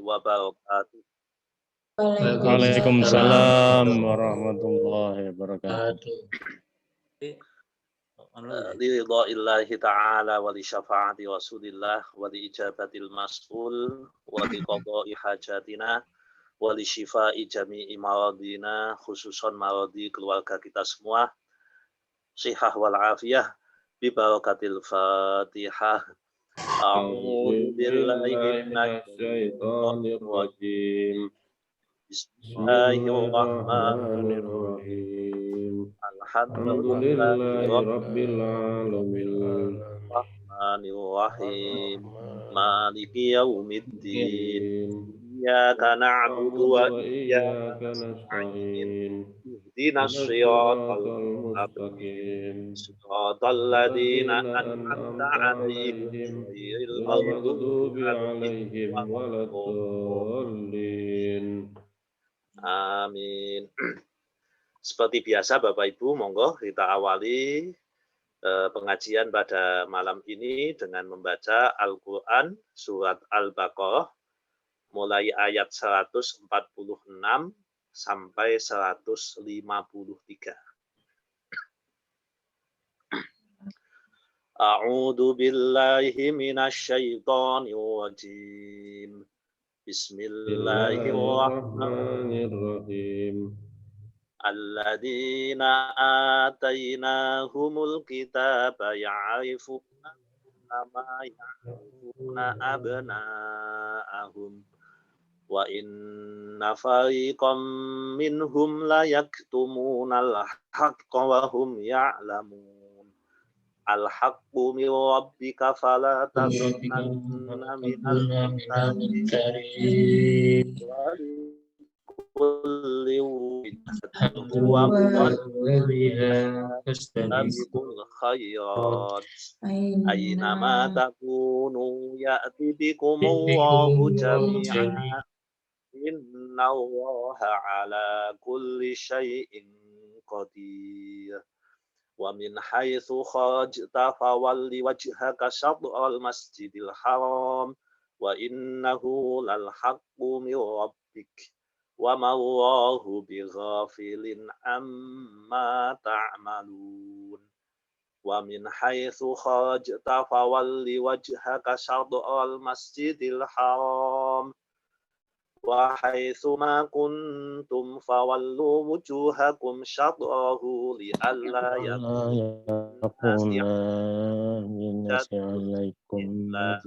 wabarakatuh. Waalaikumsalam warahmatullahi wabarakatuh. Liridha'illahi ta'ala wa li syafa'ati rasulillah wa li ijabatil mas'ul wa li qada'i hajatina wa li syifa'i jami'i maradina, khususan maradi keluarga kita semua, sihah wal afiyah bi barakatil Fatihah. A'udzu billahi minasy syaithanir rajim. Bismillahirrahmanirrahim. Alhamdulillahi rabbil alamin. Rahmanirrahim. Maliki yaumiddin. Iyyaka na'budu wa iyyaka nasta'in. Ihdinas siratal mustaqim. Siratal ladzina an'amta 'alaihim ghairil maghdubi 'alaihim waladdallin. Amin. Seperti biasa Bapak Ibu, monggo kita awali pengajian pada malam ini dengan membaca Al-Quran surat Al-Baqarah mulai ayat 146 sampai 153. A'udzu billahi minasy syaithanir rajim. Bismillahirrahmanirrahim. Alladzina atainahumul kitaba ya'rifuna kama ya'rifuna abna'ahum wa inna fariqam minhum la yaktumunal haqqa wa hum ya'lamun. Al-haqqu min rabbika fala takunanna minal mumtarin. Kulli wajhatin huwa muwalliha fastabiqul khairat. Aynama takunu ya'ti bikumullahu jami'a. Innallaha ala kulli syai'in qadir. Wa min haitsu kharajta fawalli wajhaka syatral masjidil haram wa innahu lal haqqu min rabbik wa ma Allahu bighafilin amma ta'malun. Wa min haitsu kharajta fawalli wajhaka syatral masjidil haram wa haitsu ma kuntum fawallu wujuhakum syatrahu li alla yakuna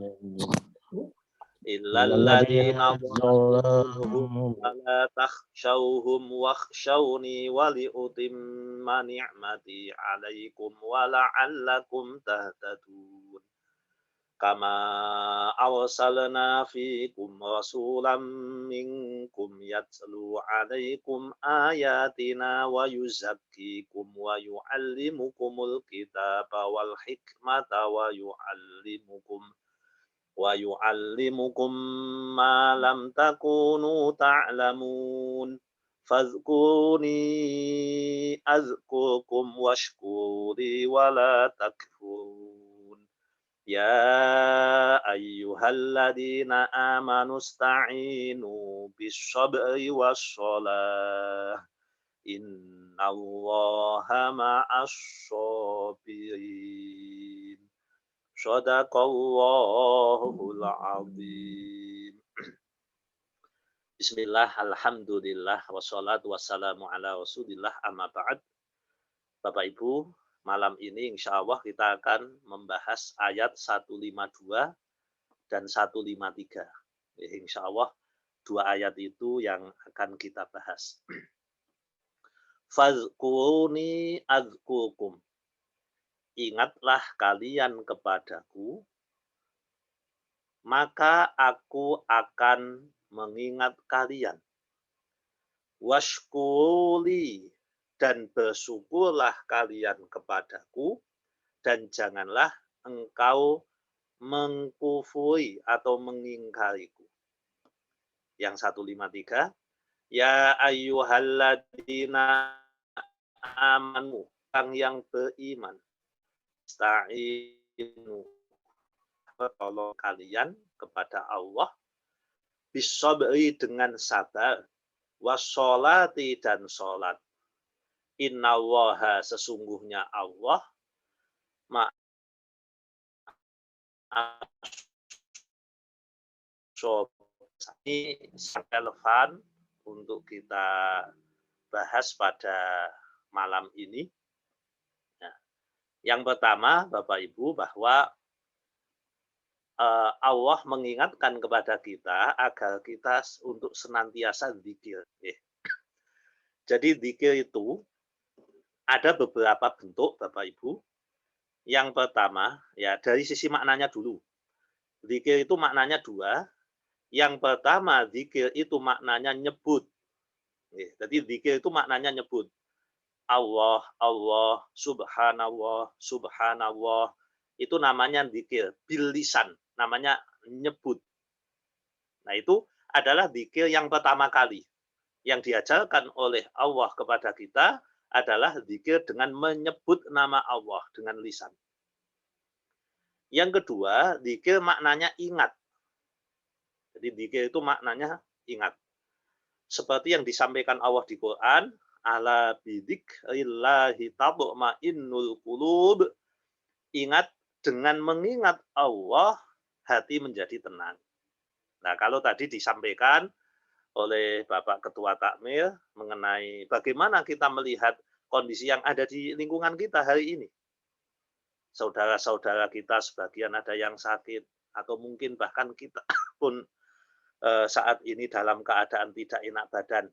illa alladziina zalamu fala takhshawhum wakhshawni wa li utimma ni'mati 'alaikum wa la'allakum tahtadun. Kama arsalna fikum rasulam minkum yatlu 'alaikum ayatina wa yuzakkikum wa yu'allimukumul kitaba wal hikmata wa yu'allimukum ma lam takunu ta'lamun. Fadhkuruni azkurkum washkuri wa la takfurun. Ya ayyuhalladzina amanu ista'inu bis-sabri was-shalah. Innallaha ma'as-sabirin. Shadaqallahul azim. Bismillah, alhamdulillah, wassalatu wassalamu ala rasulillah, amma ba'd. Bapak Ibu, malam ini insya Allah kita akan membahas ayat 152 dan 153. Insya Allah dua ayat itu yang akan kita bahas. Fazkuruni azkurkum. Ingatlah kalian kepadaku, maka aku akan mengingat kalian. Washkuli, dan bersyukurlah kalian kepadaku, dan janganlah engkau mengkufuri atau mengingkariku. Yang 153, ya ayyuhalladzina amanu, yang beriman, sta'inu, bertolong kalian kepada Allah, bisabri dengan sabar, washolati dan sholat. Innallaha sesungguhnya Allah ini sangat relevan untuk kita bahas pada malam ini. Nah, yang pertama, Bapak Ibu, bahwa Allah mengingatkan kepada kita agar kita untuk senantiasa zikir. Jadi zikir itu ada beberapa bentuk, Bapak Ibu. Yang pertama, ya dari sisi maknanya dulu. Zikir itu maknanya dua. Yang pertama, zikir itu maknanya nyebut. Jadi zikir itu maknanya nyebut. Allah, Allah, subhanallah, subhanallah. Itu namanya zikir, bil lisan, namanya nyebut. Nah, itu adalah zikir yang pertama kali. Yang diajarkan oleh Allah kepada kita adalah zikir dengan menyebut nama Allah dengan lisan. Yang kedua, zikir maknanya ingat. Jadi zikir itu maknanya ingat. Seperti yang disampaikan Allah di Quran, ala bidzikrillahi tatma'innul qulub. Ingat, dengan mengingat Allah, hati menjadi tenang. Nah, kalau tadi disampaikan oleh Bapak Ketua Takmir mengenai bagaimana kita melihat kondisi yang ada di lingkungan kita hari ini. Saudara-saudara kita sebagian ada yang sakit, atau mungkin bahkan kita pun saat ini dalam keadaan tidak enak badan.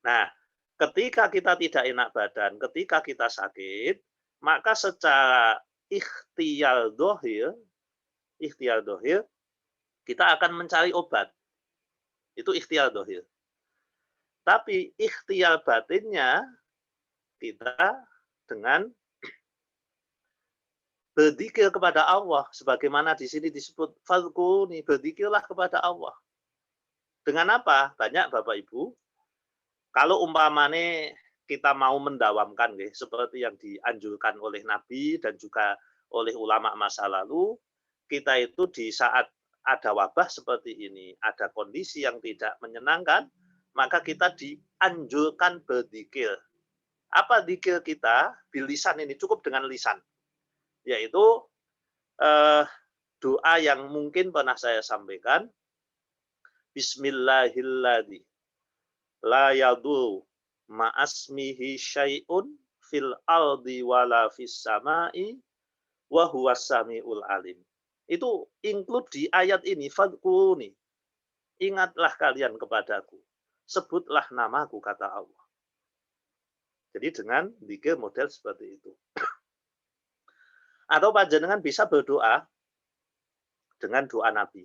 Nah, ketika kita tidak enak badan, ketika kita sakit, maka secara ikhtiar dohir, kita akan mencari obat. Itu ikhtiar dohir. Tapi ikhtiar batinnya kita dengan berzikir kepada Allah. Sebagaimana di sini disebut, fadhkuruni, berzikirlah kepada Allah. Dengan apa? Banyak Bapak Ibu. Kalau umpamane kita mau mendawamkan, seperti yang dianjurkan oleh Nabi dan juga oleh ulama masa lalu, kita itu di saat ada wabah seperti ini, ada kondisi yang tidak menyenangkan, maka kita dianjurkan berzikir. Apa zikir kita? Bilisan ini, cukup dengan lisan. Yaitu doa yang mungkin pernah saya sampaikan, Bismillahilladzi la yadurru ma'asmihi syai'un fil ardi wala fis sama'i wa huwas samiul alim. Itu include di ayat ini, fadhkuruni. Ingatlah kalian kepadaku. Sebutlah namaku, kata Allah. Jadi dengan zikir model seperti itu. Atau panjenengan bisa berdoa dengan doa Nabi.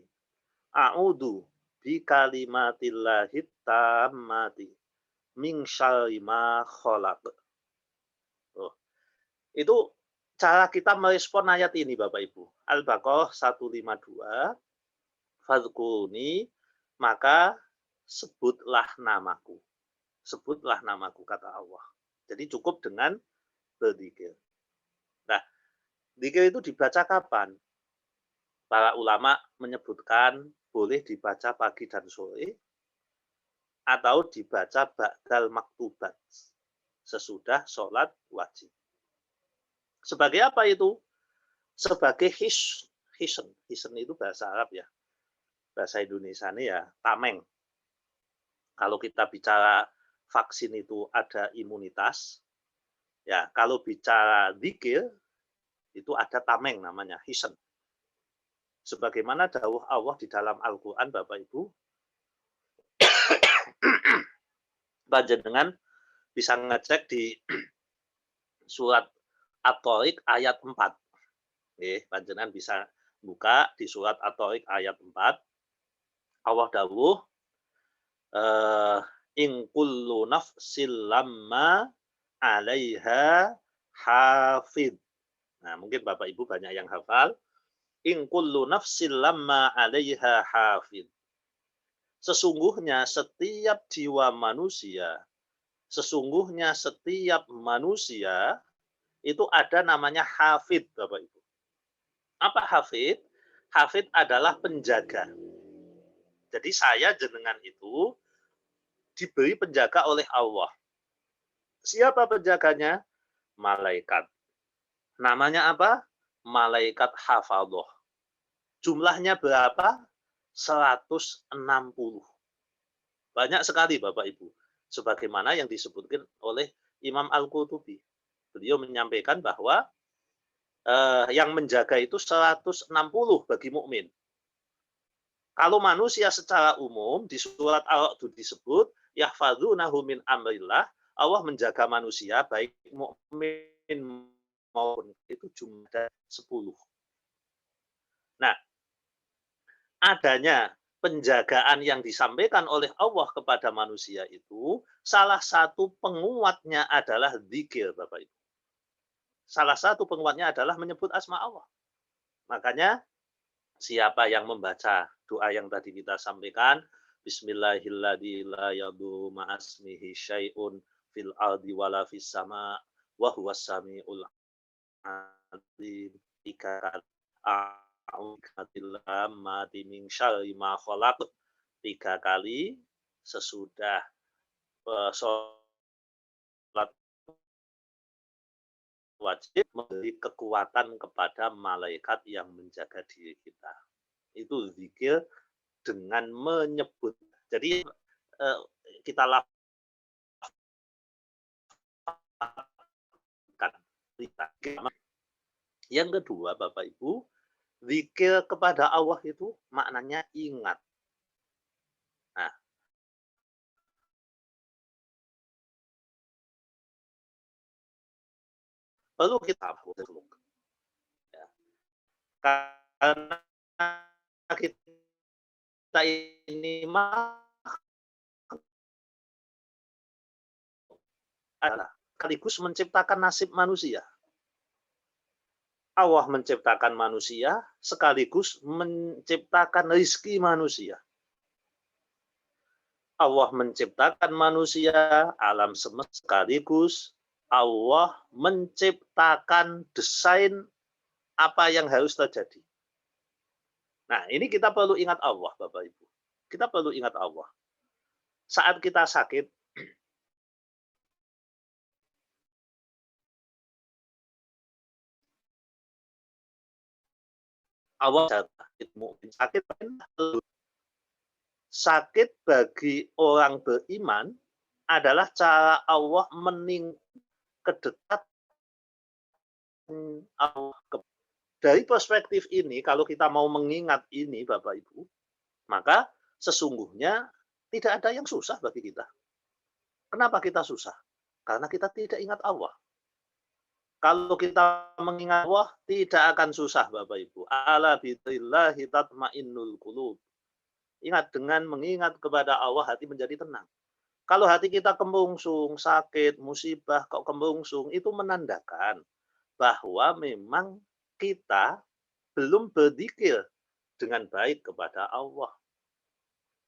A'udzu bi kalimatillahit tammati min syarri ma khalaq. Itu cara kita merespon ayat ini, Bapak Ibu. Al-Baqarah 152, fadhkuruni, maka sebutlah namaku. Sebutlah namaku, kata Allah. Jadi cukup dengan berzikir. Nah, zikir itu dibaca kapan? Para ulama menyebutkan boleh dibaca pagi dan sore, atau dibaca ba'dal maktubat, sesudah sholat wajib. Sebagai apa itu? Sebagai hisen. Hisen itu bahasa Arab ya. Bahasa Indonesia ini ya tameng. Kalau kita bicara vaksin itu ada imunitas, ya kalau bicara zikir itu ada tameng namanya hisen. Sebagaimana dawuh Allah di dalam Al-Quran, Bapak Ibu, panjenengan bisa ngecek di surat At-Thariq ayat 4. Panjenengan bisa buka di surat At-Thariq ayat 4. Allah dawuh, in kullu nafsin lamma 'alaiha hafid. Nah, mungkin Bapak Ibu banyak yang hafal. In kullu nafsin lamma 'alaiha hafid. Sesungguhnya setiap jiwa manusia, sesungguhnya setiap manusia itu ada namanya hafid, Bapak Ibu. Apa hafid? Hafid adalah penjaga. Jadi saya jenengan itu diberi penjaga oleh Allah. Siapa penjaganya? Malaikat. Namanya apa? Malaikat hafadhah. Jumlahnya berapa? 160. Banyak sekali Bapak Ibu. Sebagaimana yang disebutkan oleh Imam Al-Qurtubi. Beliau menyampaikan bahwa yang menjaga itu 160 bagi mukmin. Kalau manusia secara umum di surat Al-Ra'd disebut yahfazunahu min amrillah, Allah menjaga manusia baik mukmin maupun itu jumlah 10. Nah, adanya penjagaan yang disampaikan oleh Allah kepada manusia itu salah satu penguatnya adalah zikir, Bapak Ibu. Salah satu penguatnya adalah menyebut asma Allah. Makanya siapa yang membaca doa yang tadi kita sampaikan, Bismillahilladzi la yadurru ma'asmihi syai'un fil ardi wala fis sama wa huwas samiul alim. A'udzubillahi min syarri ma khalaq. 3 kali sesudah sholat wajib memberi kekuatan kepada malaikat yang menjaga diri kita. Itu zikir dengan menyebut. Jadi kita lakukan. Yang kedua, Bapak Ibu, zikir kepada Allah itu maknanya ingat. Nah, perlu kita ya. Karena kita ini adalah sekaligus menciptakan nasib manusia. Allah menciptakan manusia sekaligus menciptakan rezeki manusia. Allah menciptakan manusia, alam semesta sekaligus Allah menciptakan desain apa yang harus terjadi. Nah, ini kita perlu ingat Allah, Bapak Ibu. Kita perlu ingat Allah. Saat kita sakit, Allah sakit, sakit bagi orang beriman adalah cara Allah kedekatan Allah. Dari perspektif ini, kalau kita mau mengingat ini, Bapak Ibu, maka sesungguhnya tidak ada yang susah bagi kita. Kenapa kita susah? Karena kita tidak ingat Allah. Kalau kita mengingat Allah, tidak akan susah, Bapak Ibu. Ala bidzillahi tatmainnul qulub. Ingat, dengan mengingat kepada Allah, hati menjadi tenang. Kalau hati kita kembungsung, sakit, musibah, kok kembungsung, itu menandakan bahwa memang kita belum berzikir dengan baik kepada Allah.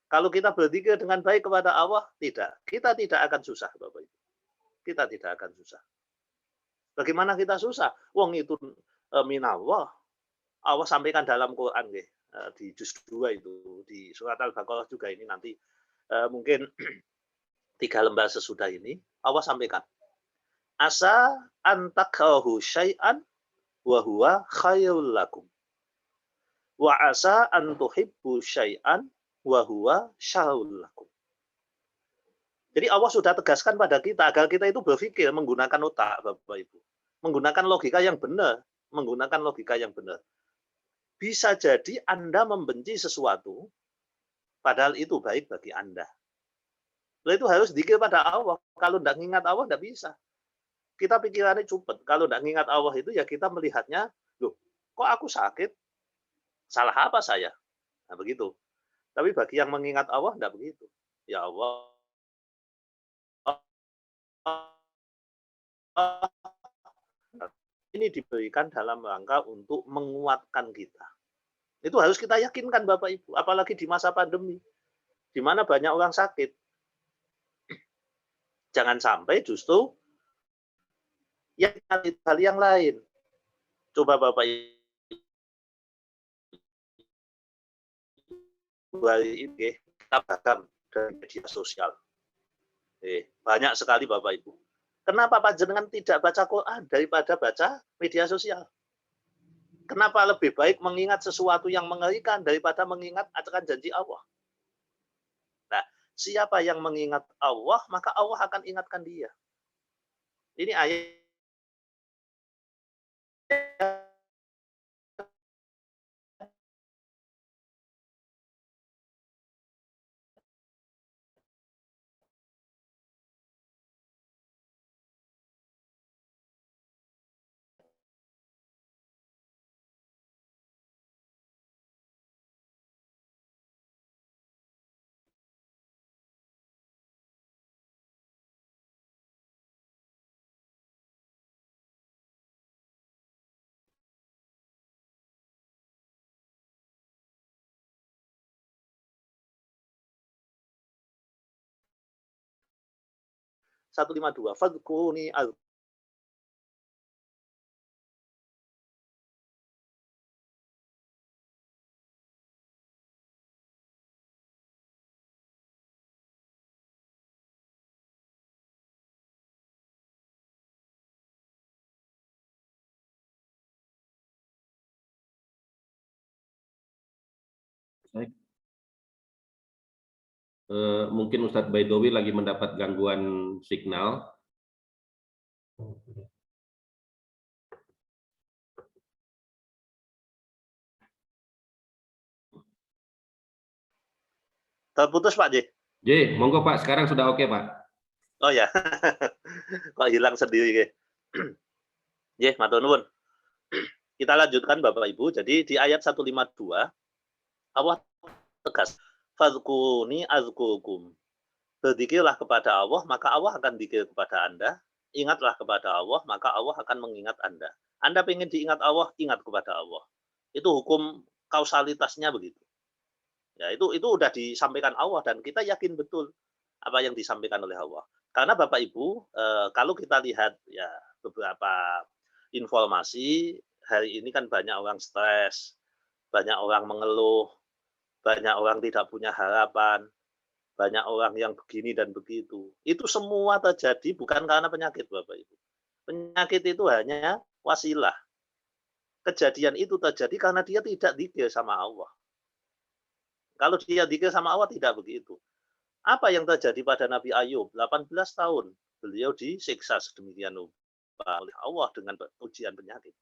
Kalau kita berzikir dengan baik kepada Allah, kita tidak akan susah, Bapak Ibu. Kita tidak akan susah. Bagaimana kita susah? Wong itu minallah. Allah sampaikan dalam Quran di juz 2 itu, di surat Al-Baqarah juga ini nanti mungkin 3 lembar sesudah ini Allah sampaikan. Asa antakrahu syai'an wa huwa khairul lakum. Wa asa an tuhibbu syai'an wa huwa syarrul lakum. Jadi Allah sudah tegaskan pada kita agar kita itu berpikir menggunakan otak, Bapak Ibu. Menggunakan logika yang benar, Bisa jadi Anda membenci sesuatu padahal itu baik bagi Anda. Lalu itu harus zikir pada Allah. Kalau tidak mengingat Allah tidak bisa. Kita pikirannya cupet. Kalau tidak mengingat Allah itu ya kita melihatnya, loh, kok aku sakit? Salah apa saya? Nah, begitu. Tapi bagi yang mengingat Allah tidak begitu. Ya Allah, ini diberikan dalam rangka untuk menguatkan kita. Itu harus kita yakinkan Bapak Ibu, apalagi di masa pandemi, di mana banyak orang sakit. Jangan sampai justru hal yang lain. Coba Bapak hari ini kita bahkan dari media sosial. Banyak sekali Bapak Ibu. Kenapa panjenengan tidak baca Quran daripada baca media sosial? Kenapa lebih baik mengingat sesuatu yang mengerikan daripada mengingat akan janji Allah? Nah, siapa yang mengingat Allah, maka Allah akan ingatkan dia. Ini ayat 152. Fadkuruni Baik. Mungkin Ustadz Baidowi lagi mendapat gangguan signal. terputus Pak J. J, monggo Pak, sekarang sudah oke Pak. Oh ya, kok hilang sendiri. Matur nuwun. Kita lanjutkan Bapak Ibu. Jadi di ayat 152 Allah tegas, fadkuruni azkurkum. Berzikirlah kepada Allah, maka Allah akan zikir kepada Anda. Ingatlah kepada Allah, maka Allah akan mengingat Anda. Anda ingin diingat Allah, ingat kepada Allah. Itu hukum kausalitasnya begitu. Ya, itu udah disampaikan Allah dan kita yakin betul apa yang disampaikan oleh Allah. Karena Bapak Ibu, kalau kita lihat ya beberapa informasi hari ini kan banyak orang stres, banyak orang mengeluh, banyak orang tidak punya harapan, banyak orang yang begini dan begitu. Itu semua terjadi bukan karena penyakit Bapak Ibu. Penyakit itu hanya wasilah. Kejadian itu terjadi karena dia tidak zikir sama Allah. Kalau dia zikir sama Allah tidak begitu. Apa yang terjadi pada Nabi Ayub? 18 tahun beliau disiksa sedemikian rupa oleh Allah dengan ujian penyakit.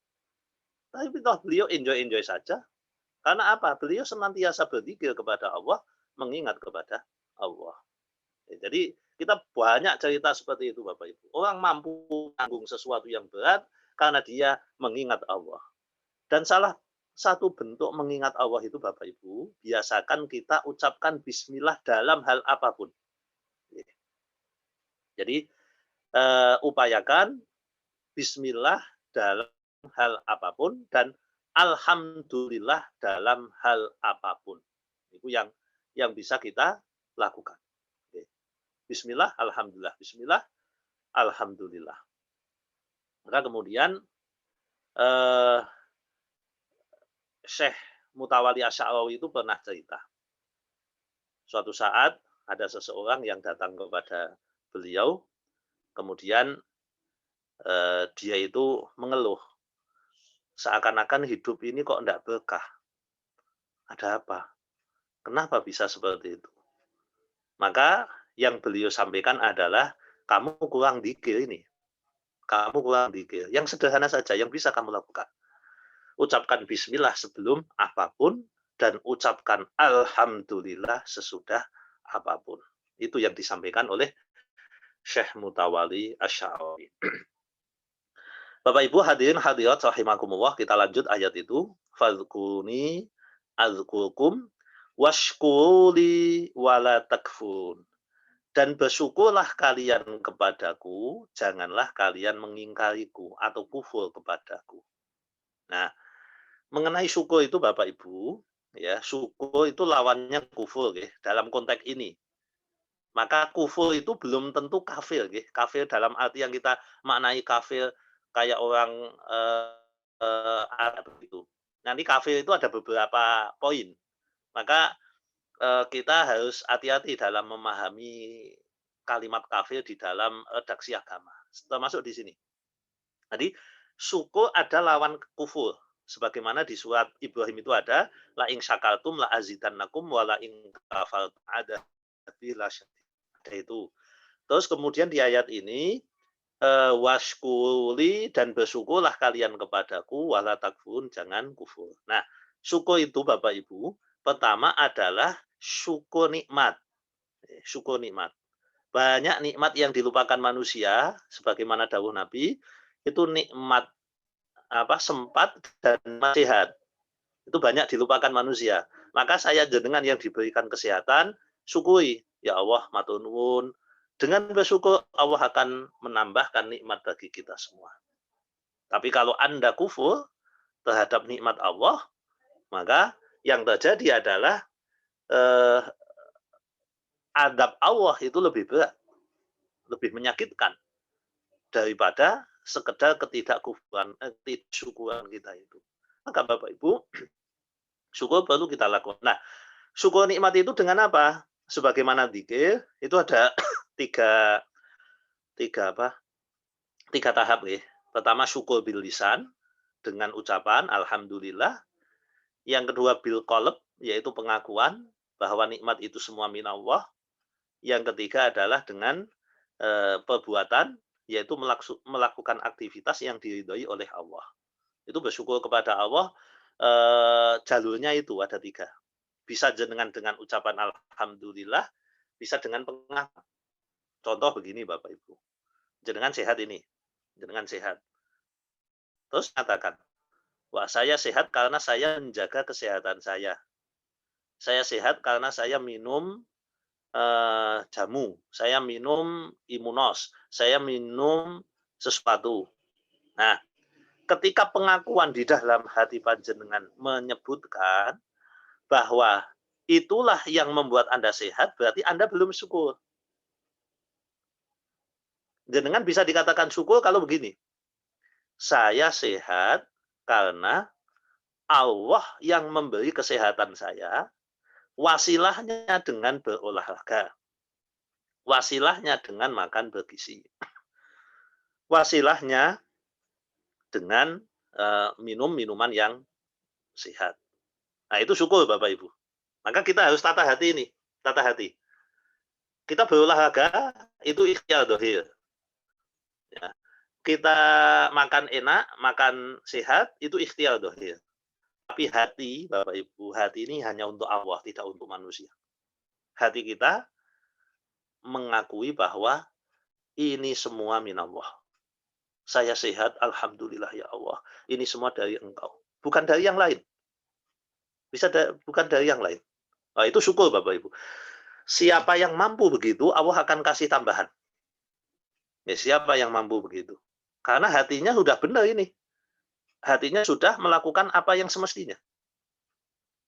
Tapi toh beliau enjoy saja. Karena apa? Beliau senantiasa berzikir kepada Allah, mengingat kepada Allah. Jadi kita banyak cerita seperti itu Bapak Ibu. Orang mampu tanggung sesuatu yang berat karena dia mengingat Allah. Dan salah satu bentuk mengingat Allah itu Bapak Ibu, biasakan kita ucapkan bismillah dalam hal apapun. Jadi upayakan bismillah dalam hal apapun dan alhamdulillah dalam hal apapun. Itu yang bisa kita lakukan. Bismillah, alhamdulillah. Bismillah, alhamdulillah. Maka kemudian Syekh Mutawali Asy'arawi itu pernah cerita. Suatu saat ada seseorang yang datang kepada beliau, kemudian dia itu mengeluh. Seakan-akan hidup ini kok enggak berkah. Ada apa? Kenapa bisa seperti itu? Maka yang beliau sampaikan adalah kamu kurang dzikir ini. Kamu kurang dzikir. Yang sederhana saja yang bisa kamu lakukan. Ucapkan bismillah sebelum apapun dan ucapkan alhamdulillah sesudah apapun. Itu yang disampaikan oleh Syekh Mutawali Asy'arawi. Bapak Ibu hadirin hadirat rahimakumullah, kita lanjut ayat itu. Fadhkuruni azkurkum washkuruli wala takfurun. Dan bersyukurlah kalian kepadaku, janganlah kalian mengingkariku atau kufur kepadaku. Nah, mengenai syukur itu Bapak Ibu, ya, syukur itu lawannya kufur ya, dalam konteks ini. Maka kufur itu belum tentu kafir ya. Kafir dalam arti yang kita maknai kafir kayak orang Arab begitu. Nanti kafir itu ada beberapa poin. Maka kita harus hati-hati dalam memahami kalimat kafir di dalam redaksi agama. Termasuk di sini. Jadi, syukur ada lawan kufur. Sebagaimana di surat Ibrahim itu ada, la in syakartum la azidannakum wa la in kafartum ada itu. Terus kemudian di ayat ini washkuri dan bersyukurlah kalian kepadaku wala takfurun, jangan kufur. Nah, syukur itu Bapak Ibu, pertama adalah syukur nikmat. Syukur nikmat. Banyak nikmat yang dilupakan manusia, sebagaimana dawuh Nabi, itu nikmat sempat dan sehat. Itu banyak dilupakan manusia. Maka saya jenengan yang diberikan kesehatan, syukuri. Ya Allah, matur nuwun. Dengan bersyukur, Allah akan menambahkan nikmat bagi kita semua. Tapi kalau Anda kufur terhadap nikmat Allah, maka yang terjadi adalah adab Allah itu lebih berat, lebih menyakitkan daripada sekedar ketidakkufuran, ketidaksyukuran kita itu. Maka Bapak Ibu, syukur perlu kita lakukan. Nah, syukur nikmat itu dengan apa? Sebagaimana dzikir, itu ada tiga tahap ya. Pertama syukur bil lisan dengan ucapan alhamdulillah. Yang kedua bil qalb, yaitu pengakuan bahwa nikmat itu semua minallah. Yang ketiga adalah dengan perbuatan, yaitu melakukan aktivitas yang diridhoi oleh Allah. Itu bersyukur kepada Allah, jalurnya itu ada 3. Bisa dengan ucapan alhamdulillah, bisa dengan pengakuan. Contoh begini Bapak Ibu, jenengan sehat ini, jenengan sehat. Terus katakan, wah saya sehat karena saya menjaga kesehatan saya. Saya sehat karena saya minum jamu, saya minum imunos, saya minum sesuatu. Nah, ketika pengakuan di dalam hati panjenengan menyebutkan bahwa itulah yang membuat Anda sehat, berarti Anda belum syukur. Jenengan bisa dikatakan syukur kalau begini, saya sehat karena Allah yang memberi kesehatan saya, wasilahnya dengan berolahraga, wasilahnya dengan makan bergizi, wasilahnya dengan minum minuman yang sehat. Nah, itu syukur Bapak Ibu. Maka kita harus tata hati ini, tata hati. Kita berolahraga itu ikhtiar dohir. Ya. Kita makan enak, makan sehat, itu ikhtiar dohir. Tapi hati, Bapak Ibu, hati ini hanya untuk Allah, tidak untuk manusia. Hati kita mengakui bahwa ini semua minallah. Saya sehat, alhamdulillah ya Allah. Ini semua dari Engkau, bukan dari yang lain. Bukan dari yang lain. Nah, itu syukur Bapak Ibu. Siapa yang mampu begitu, Allah akan kasih tambahan. Ya, siapa yang mampu begitu? Karena hatinya sudah benar ini. Hatinya sudah melakukan apa yang semestinya.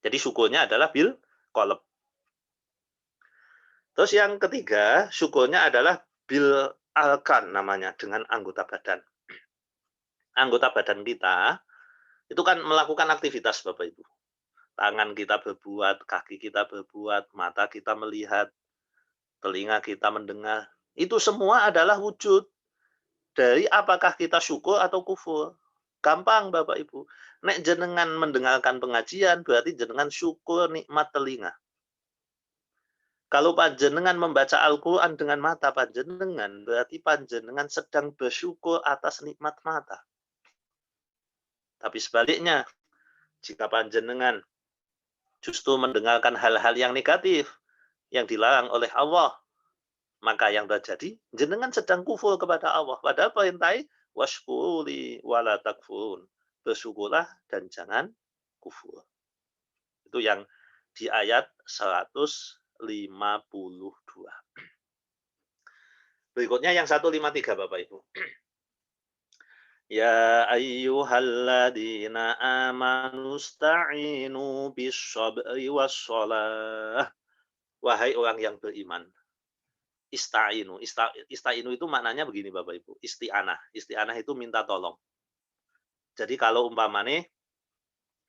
Jadi syukurnya adalah bil qalb. Terus yang ketiga, syukurnya adalah bil arkan namanya, dengan anggota badan. Anggota badan kita itu kan melakukan aktivitas Bapak Ibu. Tangan kita berbuat, kaki kita berbuat, mata kita melihat, telinga kita mendengar. Itu semua adalah wujud dari apakah kita syukur atau kufur. Gampang Bapak Ibu. Nek jenengan mendengarkan pengajian, berarti jenengan syukur nikmat telinga. Kalau panjenengan membaca Al-Quran dengan mata panjenengan, berarti panjenengan sedang bersyukur atas nikmat mata. Tapi sebaliknya, jika panjenengan justru mendengarkan hal-hal yang negatif, yang dilarang oleh Allah, maka yang terjadi, jenengan sedang kufur kepada Allah. Padahal perintah washkuri wala takfurun. Bersyukurlah dan jangan kufur. Itu yang di ayat 152. Berikutnya yang 153 Bapak Ibu. Ya ayyuhalladzina amanu sta'inu bis-sabri was-shalah. Wahai orang yang beriman, ista'inu. Ista'inu itu maknanya begini Bapak Ibu, isti'anah. Isti'anah itu minta tolong. Jadi kalau umpamanya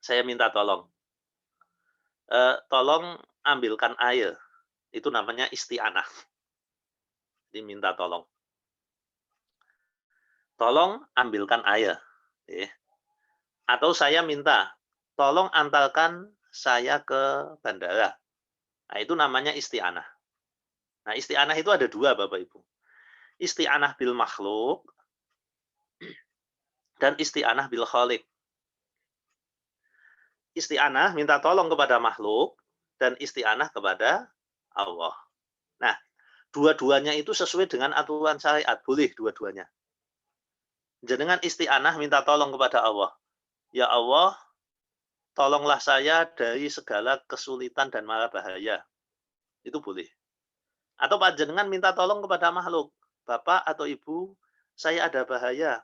saya minta tolong, tolong ambilkan air. Itu namanya isti'anah. Jadi minta tolong. Tolong ambilkan air. Atau saya minta, tolong antarkan saya ke bandara. Nah, itu namanya isti'anah. Nah, isti'anah itu ada dua, Bapak Ibu. Isti'anah bil makhluk dan isti'anah bil khaliq. Isti'anah minta tolong kepada makhluk dan isti'anah kepada Allah. Nah, dua-duanya itu sesuai dengan aturan syariat, boleh dua-duanya. Jenengan isti'anah minta tolong kepada Allah. Ya Allah, tolonglah saya dari segala kesulitan dan mara bahaya. Itu boleh. Atau panjenengan minta tolong kepada makhluk. Bapak atau Ibu, saya ada bahaya.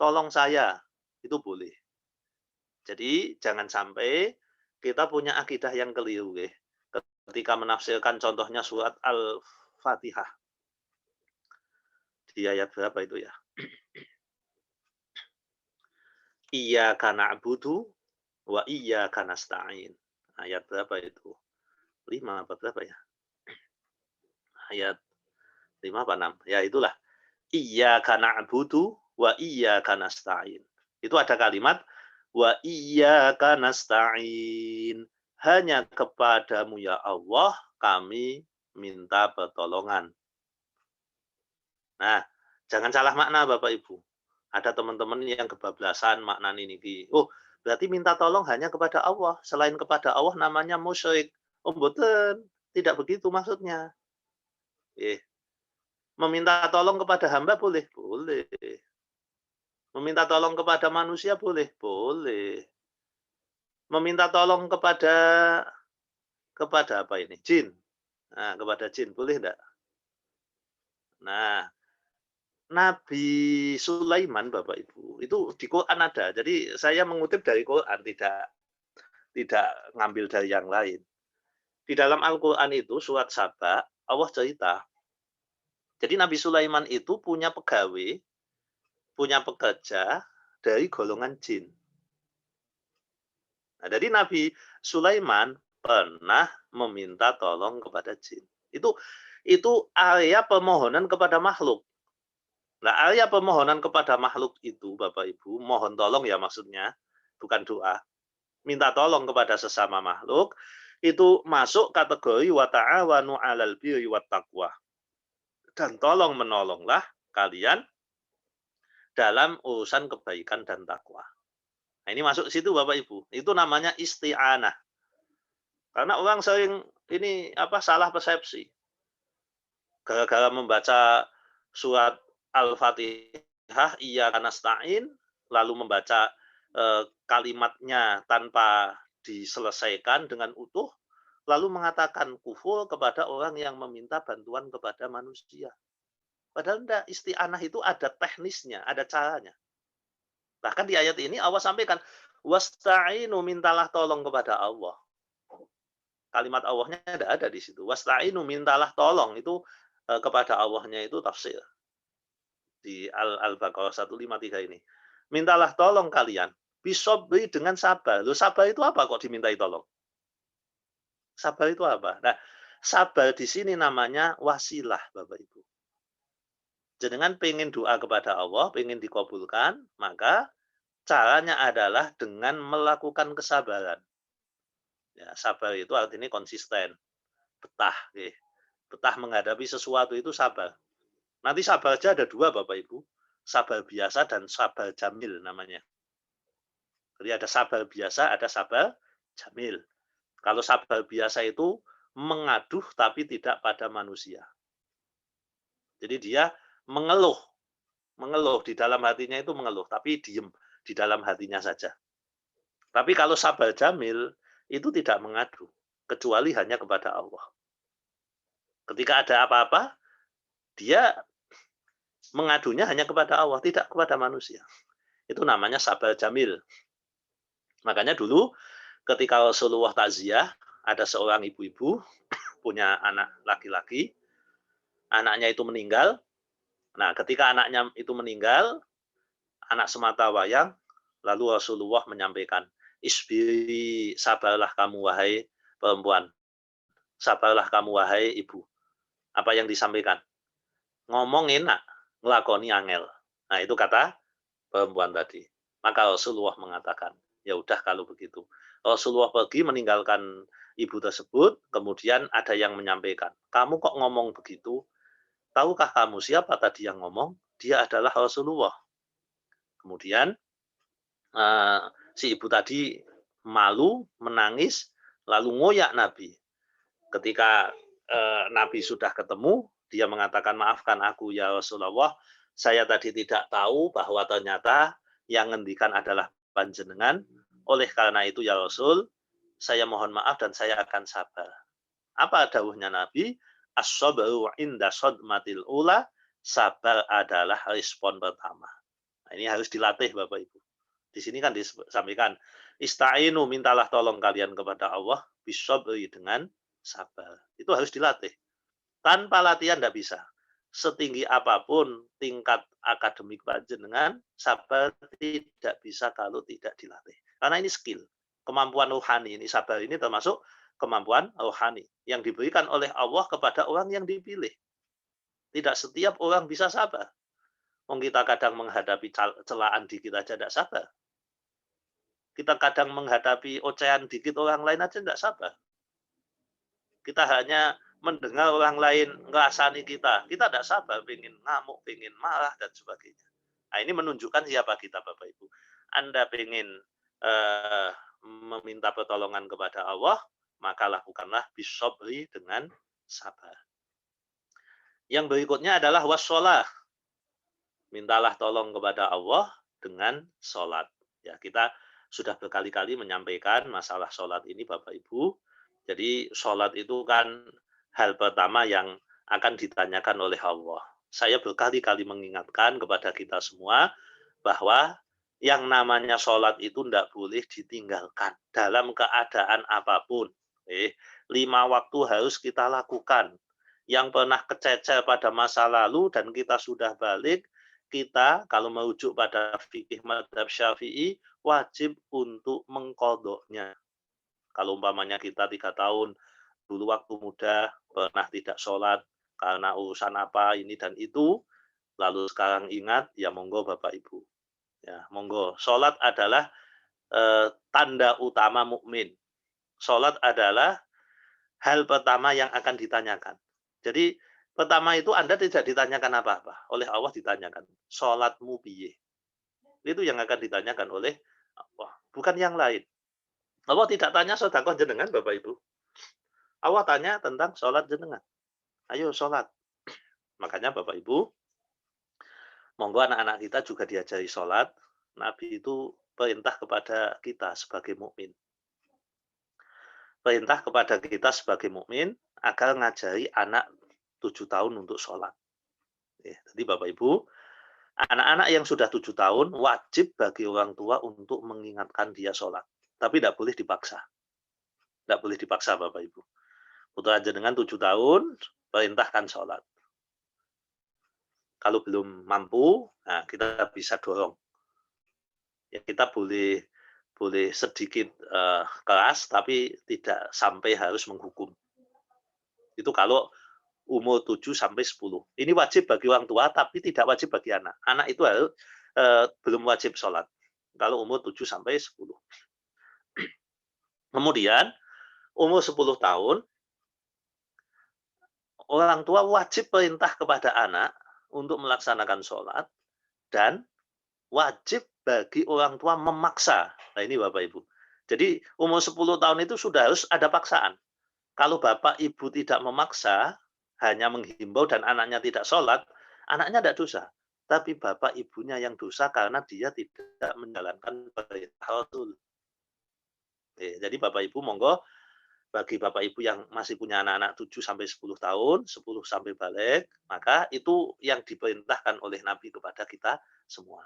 Tolong saya. Itu boleh. Jadi jangan sampai kita punya akidah yang keliru. Ketika menafsirkan contohnya surat Al-Fatihah. Di ayat berapa itu ya? Iyyaka na'budu wa iyyaka nasta'in. Ayat berapa itu? 5 apa berapa ya? Ayat 5 apa 6? Ya itulah. Iyyaka na'budu wa iyyaka nasta'in. Itu ada kalimat wa iyyaka nasta'in. Hanya kepadamu ya Allah kami minta pertolongan. Nah, jangan salah makna Bapak Ibu. Ada teman-teman yang kebablasan makna ini. Oh, berarti minta tolong hanya kepada Allah. Selain kepada Allah namanya musyrik. Oh, mboten. Tidak begitu maksudnya. Meminta tolong kepada hamba boleh? Boleh. Meminta tolong kepada manusia boleh? Boleh. Meminta tolong kepada apa ini? Jin. Nah, kepada jin boleh enggak? Nah, Nabi Sulaiman, Bapak Ibu, itu di Quran ada. Jadi saya mengutip dari Quran, tidak ngambil dari yang lain. Di dalam Al-Quran itu, surat Saba, Allah cerita. Jadi Nabi Sulaiman itu punya pegawai, punya pekerja dari golongan jin. Nah, jadi Nabi Sulaiman pernah meminta tolong kepada jin. Itu area permohonan kepada makhluk. Nah, area permohonan kepada makhluk itu, Bapak Ibu, mohon tolong ya maksudnya, bukan doa. Minta tolong kepada sesama makhluk, itu masuk kategori wa ta'awanu 'alal birri wat taqwa. Dan tolong menolonglah kalian dalam urusan kebaikan dan takwa. Nah, ini masuk situ Bapak Ibu. Itu namanya isti'anah. Karena orang sering salah persepsi. Gara-gara membaca surat Al-Fatihah, iyyaka nasta'in, lalu membaca kalimatnya tanpa diselesaikan dengan utuh, lalu mengatakan kufur kepada orang yang meminta bantuan kepada manusia. Padahal enggak, isti'anah itu ada teknisnya, ada caranya. Bahkan di ayat ini Allah sampaikan, wasta'inu, mintalah tolong kepada Allah. Kalimat Allahnya tidak ada di situ. Wasta'inu, mintalah tolong, itu kepada Allahnya itu tafsir. Di Al-Baqarah 153 ini. Mintalah tolong kalian. Bisobri, dengan sabar. Loh, sabar itu apa kok dimintai tolong? Sabar itu apa? Nah, sabar di sini namanya wasilah, Bapak Ibu. Jenengan pengen doa kepada Allah, pengen dikabulkan, maka caranya adalah dengan melakukan kesabaran. Ya, sabar itu artinya konsisten. Betah. Betah menghadapi sesuatu itu sabar. Nanti sabar aja ada dua Bapak Ibu. Sabar biasa dan sabar jamil namanya. Jadi ada sabar biasa, ada sabar jamil. Kalau sabar biasa itu mengaduh tapi tidak pada manusia. Jadi dia mengeluh di dalam hatinya itu mengeluh, tapi diem di dalam hatinya saja. Tapi kalau sabar jamil itu tidak mengadu, kecuali hanya kepada Allah. Ketika ada apa-apa, dia mengadunya hanya kepada Allah, tidak kepada manusia. Itu namanya sabar jamil. Makanya dulu ketika Rasulullah takziah, ada seorang ibu-ibu punya anak laki-laki, anaknya itu meninggal. Nah, ketika anaknya itu meninggal, anak semata wayang, lalu Rasulullah menyampaikan, isbiri, sabarlah kamu wahai perempuan. Sabarlah kamu wahai ibu. Apa yang disampaikan? Ngomong enak, ngelakoni angel. Nah, itu kata perempuan tadi. Maka Rasulullah mengatakan, ya udah kalau begitu. Rasulullah pergi meninggalkan ibu tersebut, kemudian ada yang menyampaikan, kamu kok ngomong begitu? Tahukah kamu siapa tadi yang ngomong? Dia adalah Rasulullah. Kemudian si ibu tadi malu, menangis, lalu ngoyak Nabi. Ketika Nabi sudah ketemu, dia mengatakan, maafkan aku ya Rasulullah, saya tadi tidak tahu bahwa ternyata yang ngendikan adalah panjenengan. Oleh karena itu ya Rasul, saya mohon maaf dan saya akan sabar. Apa dawuhnya Nabi? As-sabru inda sadmatil ula, sabar adalah respon pertama. Nah, ini harus dilatih Bapak Ibu. Di sini kan disampaikan, ista'inu, mintalah tolong kalian kepada Allah, bisabri, dengan sabar. Itu harus dilatih. Tanpa latihan tidak bisa. Setinggi apapun tingkat akademik panjenengan, sabar tidak bisa kalau tidak dilatih. Karena ini skill, kemampuan rohani. Ini sabar ini termasuk kemampuan rohani yang diberikan oleh Allah kepada orang yang dipilih. Tidak setiap orang bisa sabar. Wong kita kadang menghadapi celaan dikit aja tidak sabar. Kita kadang menghadapi ocehan dikit orang lain aja tidak sabar. Kita hanya mendengar orang lain ngerasani kita tidak sabar, pengen ngamuk, pengen marah, dan sebagainya. Nah, ini menunjukkan siapa kita Bapak Ibu. Anda pengen meminta pertolongan kepada Allah, maka lakukanlah bisabri, dengan sabar. Yang berikutnya adalah wassalah. Mintalah tolong kepada Allah dengan sholat. Ya, kita sudah berkali-kali menyampaikan masalah sholat ini Bapak Ibu. Jadi sholat itu kan hal pertama yang akan ditanyakan oleh Allah. Saya berkali-kali mengingatkan kepada kita semua bahwa yang namanya sholat itu tidak boleh ditinggalkan dalam keadaan apapun. 5 waktu harus kita lakukan. Yang pernah kececer pada masa lalu dan kita sudah balik, kita kalau merujuk pada fikih mazhab Syafi'i wajib untuk mengqadha'nya. Kalau umpamanya kita 3 tahun dulu waktu muda pernah tidak sholat karena urusan apa ini dan itu, lalu sekarang ingat, ya monggo Bapak Ibu. Ya, monggo. Sholat adalah tanda utama mukmin. Sholat adalah hal pertama yang akan ditanyakan. Jadi pertama itu Anda tidak ditanyakan apa-apa. Oleh Allah ditanyakan, sholatmu piye? Itu yang akan ditanyakan oleh Allah, bukan yang lain. Allah tidak tanya sedekah jenengan Bapak Ibu. Allah tanya tentang sholat jenengan. Ayo sholat. Makanya Bapak Ibu, monggo anak-anak kita juga diajari sholat. Nabi itu perintah kepada kita sebagai mukmin. Perintah kepada kita sebagai mukmin agar ngajari anak 7 tahun untuk sholat. Jadi Bapak Ibu, anak-anak yang sudah 7 tahun wajib bagi orang tua untuk mengingatkan dia sholat. Tapi tidak boleh dipaksa. Tidak boleh dipaksa Bapak Ibu. Putra jenengan 7 tahun, perintahkan sholat. Kalau belum mampu, nah kita bisa dorong. Ya, kita boleh sedikit keras, tapi tidak sampai harus menghukum. Itu kalau umur 7 sampai 10. Ini wajib bagi orang tua, tapi tidak wajib bagi anak. Anak itu harus belum wajib sholat. Kalau umur 7 sampai 10. Kemudian, umur 10 tahun, orang tua wajib perintah kepada anak untuk melaksanakan sholat, dan wajib bagi orang tua memaksa. Nah ini Bapak Ibu. Jadi umur 10 tahun itu sudah harus ada paksaan. Kalau Bapak Ibu tidak memaksa, hanya menghimbau dan anaknya tidak sholat, anaknya tidak dosa. Tapi Bapak Ibunya yang dosa karena dia tidak menjalankan perintah Rasul. Jadi Bapak Ibu monggo, bagi Bapak Ibu yang masih punya anak-anak 7 sampai 10 tahun, 10 sampai balik, maka itu yang diperintahkan oleh Nabi kepada kita semua.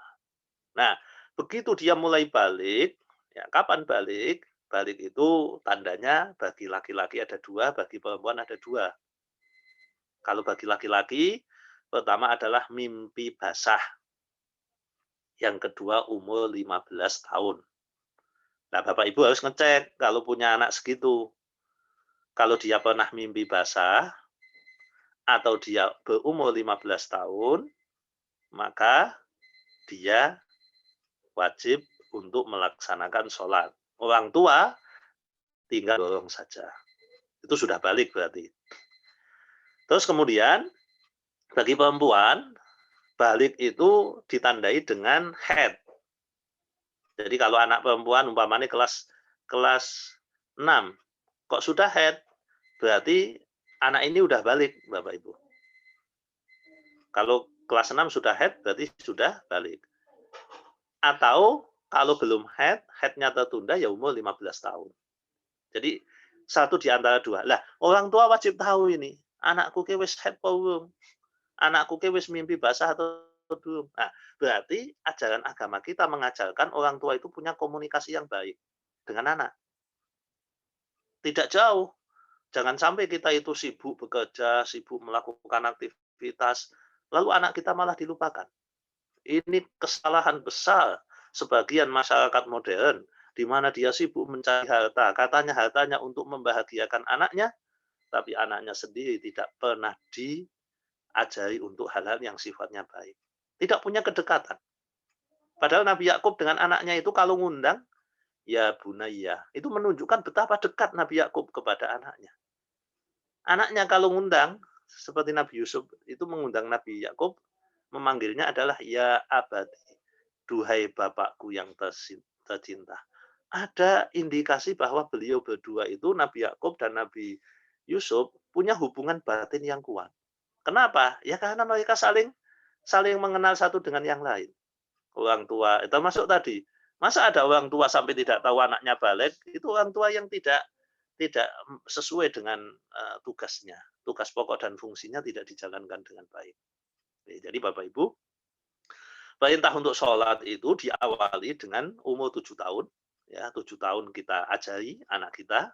Nah, begitu dia mulai balik, ya kapan balik? Balik itu tandanya bagi laki-laki ada 2, bagi perempuan ada 2. Kalau bagi laki-laki, pertama adalah mimpi basah. Yang kedua umur 15 tahun. Nah, Bapak Ibu harus ngecek kalau punya anak segitu. kalau dia pernah mimpi basah atau dia berumur 15 tahun, maka dia wajib untuk melaksanakan sholat. Orang tua tinggal dorong saja. Itu sudah balik berarti. Terus kemudian, bagi perempuan, balik itu ditandai dengan haid. Jadi kalau anak perempuan umpamanya kelas 6, kok sudah haid, berarti anak ini udah balik, Bapak Ibu. Kalau kelas 6 sudah haid, berarti sudah balik. Atau kalau belum haid, haidnya tertunda ya umur 15 tahun. Jadi satu di antara dua. Lah, orang tua wajib tahu ini. Anakku ke wis haid apa belum? Anakku ke wis mimpi basah atau belum? Nah, berarti ajaran agama kita mengajarkan orang tua itu punya komunikasi yang baik dengan anak. Tidak jauh. Jangan sampai kita itu sibuk bekerja, sibuk melakukan aktivitas, lalu anak kita malah dilupakan. Ini kesalahan besar sebagian masyarakat modern, di mana dia sibuk mencari harta. Katanya hartanya untuk membahagiakan anaknya, tapi anaknya sendiri tidak pernah diajari untuk hal-hal yang sifatnya baik. Tidak punya kedekatan. Padahal Nabi Yakub dengan anaknya itu kalau ngundang, ya bunayya, itu menunjukkan betapa dekat Nabi Yakub kepada anaknya. Anaknya kalau ngundang, seperti Nabi Yusuf itu mengundang Nabi Yakub, memanggilnya adalah ya abadi, duhai bapakku yang tercinta. Ada indikasi bahwa beliau berdua itu, Nabi Yakub dan Nabi Yusuf, punya hubungan batin yang kuat. Kenapa? Ya karena mereka saling mengenal satu dengan yang lain. Orang tua, itu masuk tadi. Masa ada orang tua sampai tidak tahu anaknya balik? Itu orang tua yang tidak sesuai dengan tugasnya. Tugas pokok dan fungsinya tidak dijalankan dengan baik. Jadi Bapak Ibu, perintah untuk sholat itu diawali dengan umur 7 tahun. Ya, 7 tahun kita ajari anak kita.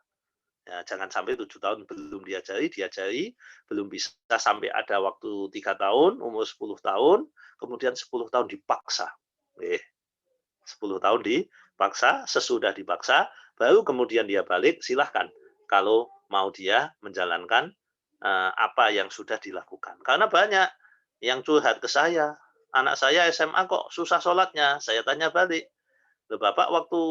Ya, jangan sampai 7 tahun belum diajari, belum bisa sampai ada waktu 3 tahun, umur 10 tahun, kemudian 10 tahun dipaksa. 10 tahun dipaksa, sesudah dipaksa, baru kemudian dia balik, silahkan. Kalau mau dia menjalankan apa yang sudah dilakukan. Karena banyak yang curhat ke saya, anak saya SMA kok susah sholatnya, saya tanya balik. Loh, Bapak waktu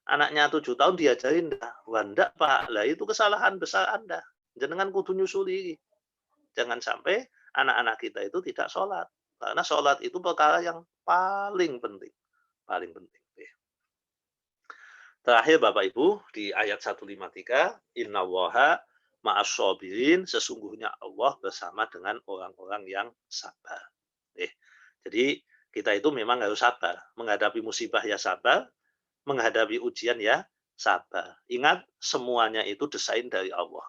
anaknya 7 tahun diajarin enggak? Wah, enggak Pak, lah itu kesalahan besar Anda. Jenengan kudu nyusuli. Jangan sampai anak-anak kita itu tidak sholat. Karena sholat itu perkara yang paling penting. Paling penting. Terakhir Bapak Ibu, di ayat 153, innallaha ma'as-shabirin, sesungguhnya Allah bersama dengan orang-orang yang sabar. Jadi kita itu memang harus sabar. Menghadapi musibah ya sabar, menghadapi ujian ya sabar. Ingat, semuanya itu desain dari Allah.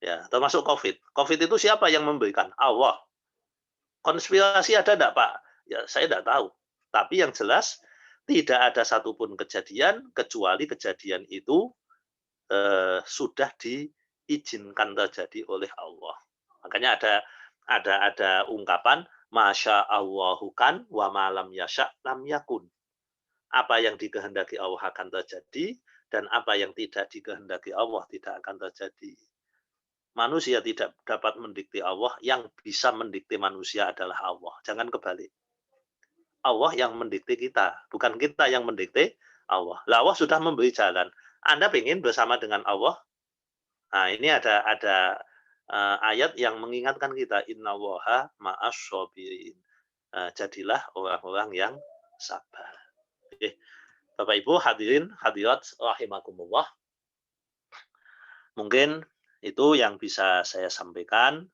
Ya, termasuk COVID. COVID itu siapa yang memberikan? Allah. Konspirasi ada enggak, Pak? Ya, saya tidak tahu. Tapi yang jelas, tidak ada satupun kejadian, kecuali kejadian itu sudah diizinkan terjadi oleh Allah. Makanya ada ungkapan, Masya Allahu kan, wa malam yasha lam yakun. Apa yang dikehendaki Allah akan terjadi, dan apa yang tidak dikehendaki Allah tidak akan terjadi. Manusia tidak dapat mendikte Allah, yang bisa mendikte manusia adalah Allah. Jangan kebalik. Allah yang mendikte kita, bukan kita yang mendikte Allah. Lah Allah sudah memberi jalan. Anda ingin bersama dengan Allah? Nah, ini ada ayat yang mengingatkan kita, innallaha ma'as-shabirin. Jadilah orang-orang yang sabar. Oke. Bapak Ibu hadirin hadirat rahimakumullah. Mungkin itu yang bisa saya sampaikan.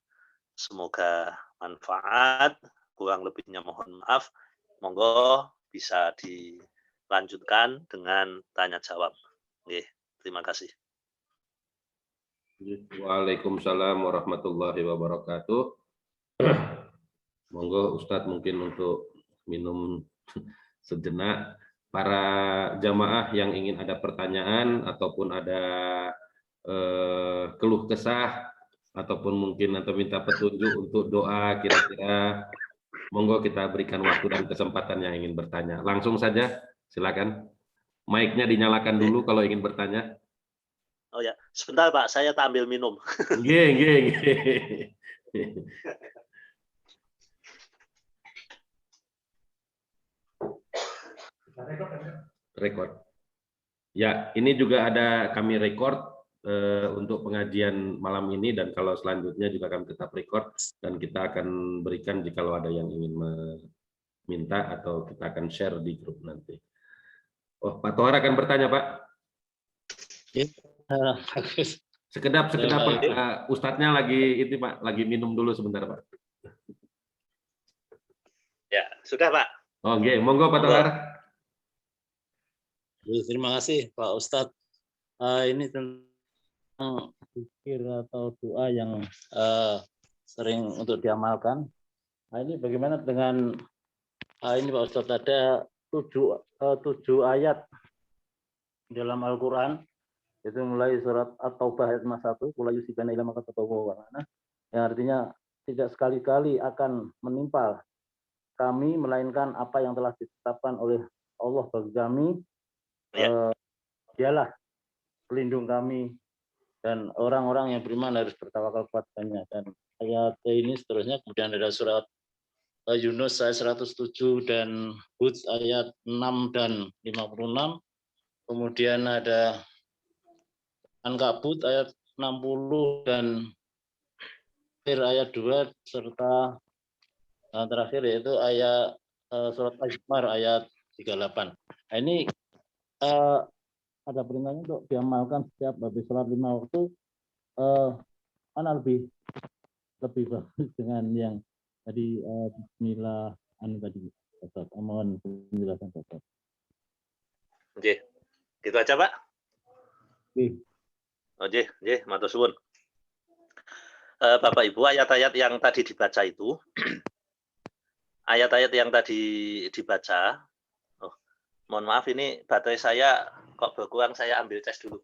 Semoga manfaat. Kurang lebihnya mohon maaf. Monggo bisa dilanjutkan dengan tanya jawab. Oke, terima kasih. Waalaikumsalam warahmatullahi wabarakatuh. Monggo Ustadz mungkin untuk minum sejenak. Para jamaah yang ingin ada pertanyaan ataupun ada keluh kesah ataupun mungkin atau minta petunjuk untuk doa, kira-kira monggo kita berikan waktu dan kesempatan yang ingin bertanya. Langsung saja, silakan. Mic-nya dinyalakan dulu kalau ingin bertanya. Oh ya, sebentar Pak, saya tak ambil minum. Nggih, nggih, nggih. Rekor. Ya, ini juga ada kami record untuk pengajian malam ini, dan kalau selanjutnya juga kami tetap record dan kita akan berikan jikalau ada yang ingin meminta, atau kita akan share di grup nanti. Oh, Pak Tohar akan bertanya, Pak. Sekedap Pak. Ustadznya lagi itu Pak, lagi minum dulu sebentar Pak. Ya, sudah Pak. Oh, nggih, monggo Pak Tohar. Terima kasih Pak Ustadz. Ini tentang zikir atau doa yang sering untuk diamalkan. Nah, ini bagaimana dengan ini Pak Ustadz, ada 7 ayat dalam Al-Quran, itu mulai surat At-Taubah ayat 1, qul yusibana ila ma katabahu wa lana, yang artinya tidak sekali-kali akan menimpa kami melainkan apa yang telah ditetapkan oleh Allah bagi kami. Dialah pelindung kami dan orang-orang yang beriman harus bertawakal kepadanya. Dan ayat ini seterusnya, kemudian ada surat Yunus ayat 107 dan Hud ayat 6 dan 56. Kemudian ada Ankabut ayat 60 dan ayat 2, serta terakhir yaitu ayat surat Az-Zumar ayat 38. Nah, ini ada perintahnya untuk diamalkan setiap habis sholat 5 waktu. Mana lebih bagus dengan yang tadi Bismillah tadi Ustaz. Mohon penjelasan Ustaz. Oke. Gitu aja Pak. Oke. Oke, matur suwun. Bapak Ibu, ayat-ayat yang tadi dibaca itu ayat-ayat yang tadi dibaca. Mohon maaf, ini baterai saya kok berkurang, saya ambil tes dulu.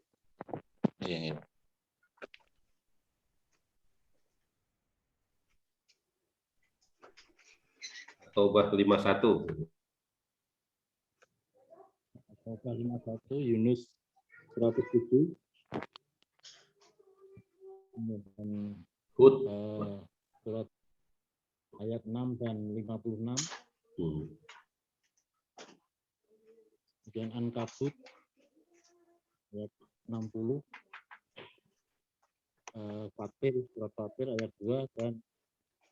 Iya. Taubah 51. Taubah 51, Yunus 107. Hud surat ayat 6 dan 56. Kemudian Ankabut ayat 60. Surat Fatir ayat 2 dan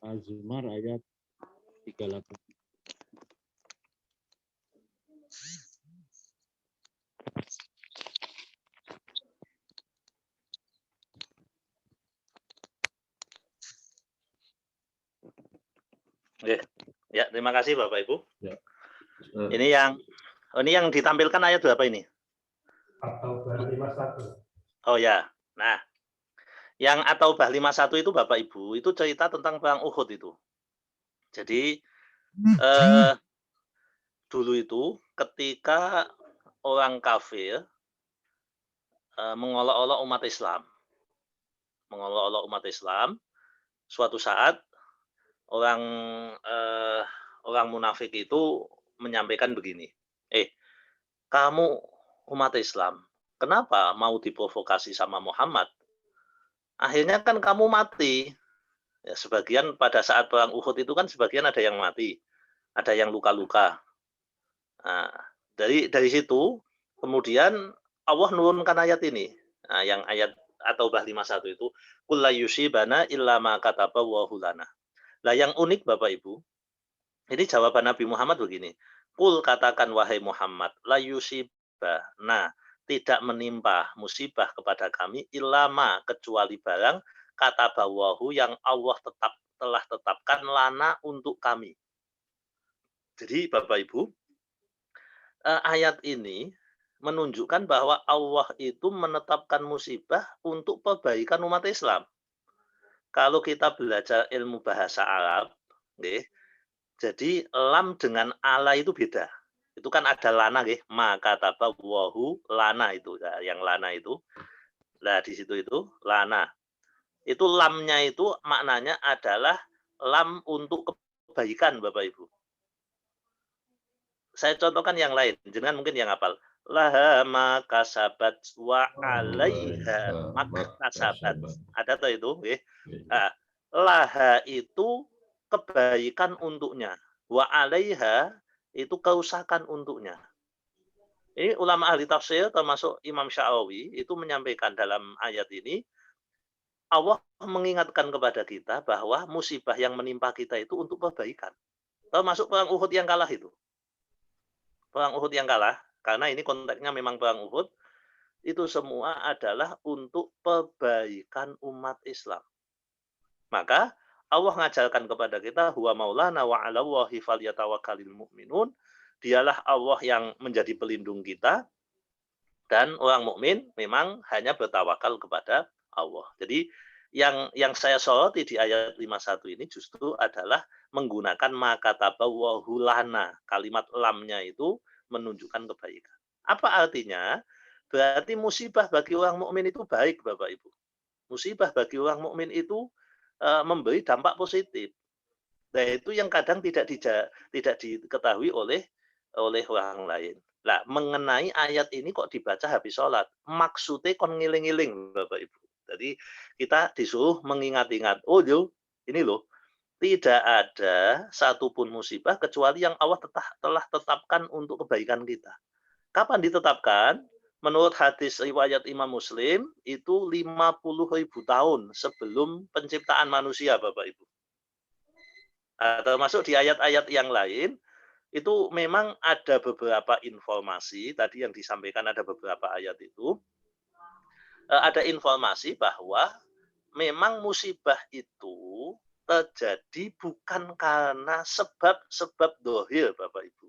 Az-Zumar ayat 38. Ya, terima kasih Bapak Ibu. Ya. Ini yang ditampilkan ayat berapa ini? At-Taubah 51. Oh ya. Nah, yang At-Taubah 51 itu Bapak Ibu, itu cerita tentang perang Uhud itu. Jadi dulu itu ketika orang kafir mengolok-olok umat Islam, suatu saat orang munafik itu menyampaikan begini, kamu umat Islam, kenapa mau diprovokasi sama Muhammad? Akhirnya kan kamu mati. Ya, sebagian pada saat perang Uhud itu kan sebagian ada yang mati, ada yang luka-luka. Nah, dari situ kemudian Allah menurunkan ayat ini. Nah, yang ayat At-Taubah 51 itu, qul la yusibana illa ma kataballahu lana. Lah yang unik Bapak Ibu, ini jawaban Nabi Muhammad begini, qul katakan wahai Muhammad, la yusibana, tidak menimpa musibah kepada kami illa ma, kecuali barang kataballahu yang Allah telah tetapkan lana untuk kami. Jadi Bapak Ibu, ayat ini menunjukkan bahwa Allah itu menetapkan musibah untuk perbaikan umat Islam. Kalau kita belajar ilmu bahasa Arab, jadi lam dengan ala itu beda. Itu kan ada lana, maka tabawahu lana itu, yang lana itu. Nah di situ itu lana. Itu lamnya itu maknanya adalah lam untuk kebaikan, Bapak Ibu. Saya contohkan yang lain, jangan mungkin yang hafal. laha ma kasabat wa alaiha Alaiha maktasabat. maktasabat. Ada tuh itu, nggih. Nah, laha itu kebaikan untuknya, wa alaiha itu kerusakan untuknya. Ini ulama ahli tafsir termasuk Imam Sya'rawi itu menyampaikan dalam ayat ini, Allah mengingatkan kepada kita bahwa musibah yang menimpa kita itu untuk kebaikan. Termasuk perang Uhud yang kalah itu. Perang Uhud yang kalah, karena ini konteksnya memang perang Uhud, itu semua adalah untuk perbaikan umat Islam. Maka Allah mengajarkan kepada kita, huwa maulana wa 'alallahi falyatawakkalul mu'minun. Dialah Allah yang menjadi pelindung kita, dan orang mukmin memang hanya bertawakal kepada Allah. Jadi yang saya soroti di ayat 51 ini justru adalah menggunakan makatabawahu lana. Kalimat lamnya itu menunjukkan kebaikan. Apa artinya? Berarti musibah bagi orang mukmin itu baik, Bapak Ibu. Musibah bagi orang mukmin itu memberi dampak positif. Nah, itu yang kadang tidak diketahui oleh orang lain. Nah, mengenai ayat ini kok dibaca habis sholat. Maksudnya kon ngiling-ngiling, Bapak Ibu. Jadi kita disuruh mengingat-ingat. Oh, ini loh. Tidak ada satupun musibah kecuali yang Allah telah tetapkan untuk kebaikan kita. Kapan ditetapkan? Menurut hadis riwayat Imam Muslim, itu 50.000 tahun sebelum penciptaan manusia, Bapak Ibu. Termasuk di ayat-ayat yang lain, itu memang ada beberapa informasi, tadi yang disampaikan ada beberapa ayat itu, ada informasi bahwa memang musibah itu terjadi bukan karena sebab-sebab dohir, Bapak Ibu.